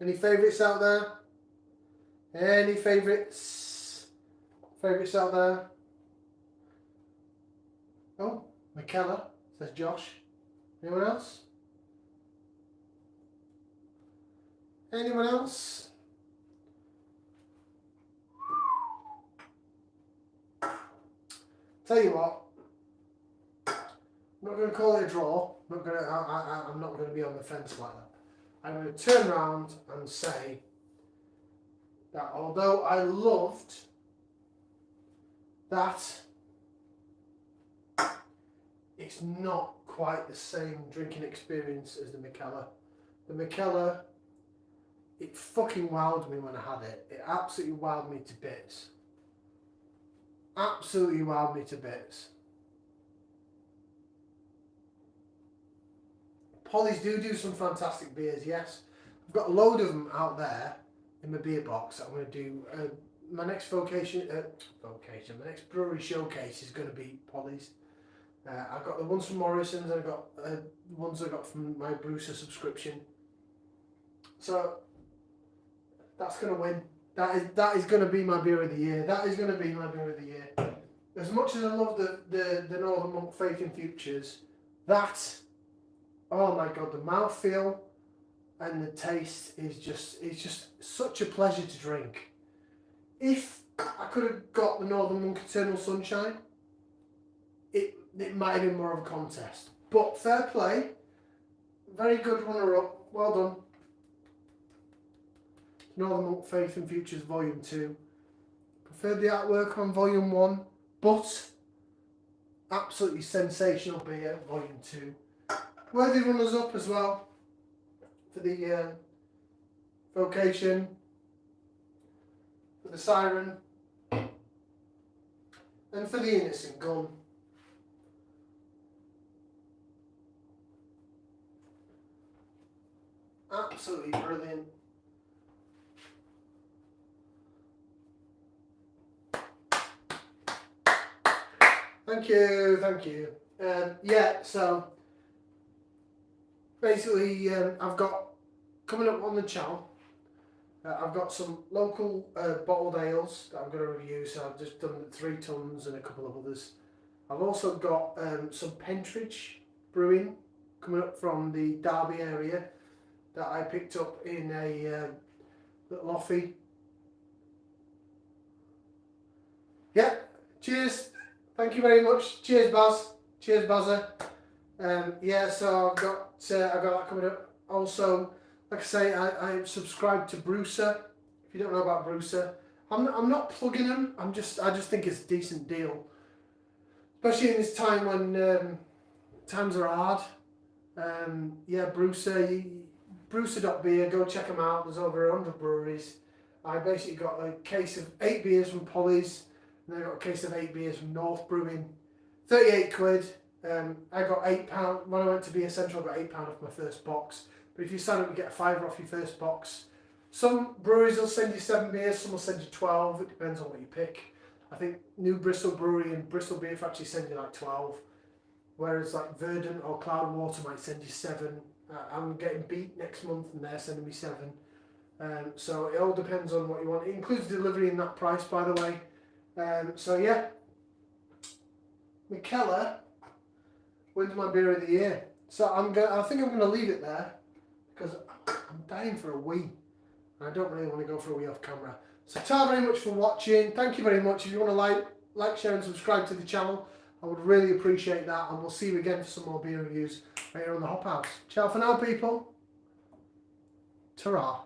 Any favourites out there? Any favourites? Favourites out there? Oh, Macallan, says Josh. Anyone else? Anyone else? Tell you what, I'm not going to call it a draw. I'm not going to be on the fence like that. I'm going to turn around and say that although I loved that, it's not quite the same drinking experience as the Macallan. The Macallan, it fucking wowed me when I had it. It absolutely wowed me to bits. Absolutely wowed me to bits. Polly's do some fantastic beers, yes. I've got a load of them out there in my beer box. I'm going to do my next my next brewery showcase is going to be Polly's. I've got the ones from Morrison's, and I've got the ones I got from my Brewster subscription. So that's going to win. That is going to be my beer of the year. That is going to be my beer of the year. As much as I love the Northern Monk Faith in Futures, that, oh my god, the mouthfeel and the taste is just such a pleasure to drink. If I could have got the Northern Monk Eternal Sunshine, it might have been more of a contest. But fair play, very good runner-up, well done. Northern Monk Faith and Futures Volume 2. Preferred the artwork on Volume 1, but absolutely sensational beer, Volume 2. Worthy runners-up as well for the Vocation, for the Siren, and for the Innocent Gun. Absolutely brilliant. Thank you, thank you. Yeah, so basically I've got, coming up on the channel, I've got some local bottled ales that I'm going to review. So I've just done 3 tons and a couple of others. I've also got some Pentridge brewing coming up from the Derby area that I picked up in a little offie. Yeah, cheers. Thank you very much. Cheers, Baz. Cheers, Bazza. Yeah, so I've got that coming up. Also, like I say, I subscribe to Brewser. If you don't know about Brewser, I'm not plugging them. I just think it's a decent deal, especially in this time when times are hard. Yeah, Brewser, Brewser.beer. Go check them out. There's over 100 breweries. I basically got a case of 8 beers from Polly's, and I got a case of 8 beers from North Brewing. 38 quid. I got £8 when I went to Beer Central. I got £8 off my first box. But if you sign up, you get a £5 off your first box. Some breweries will send you 7 beers, some will send you 12. It depends on what you pick. I think New Bristol Brewery and Bristol Beer Factory send you like 12, whereas like Verdant or Cloudwater might send you 7. I'm getting Beat next month, and they're sending me 7. So it all depends on what you want. It includes delivery in that price, by the way. So yeah, Mikkeller wins my beer of the year. So I think I'm gonna leave it there because I'm dying for a wee. I don't really want to go for a wee off camera. So ta very much for watching. Thank you very much. If you want to like, share and subscribe to the channel, I would really appreciate that. And we'll see you again for some more beer reviews right here on the Hop House. Ciao for now, people. Ta-ra.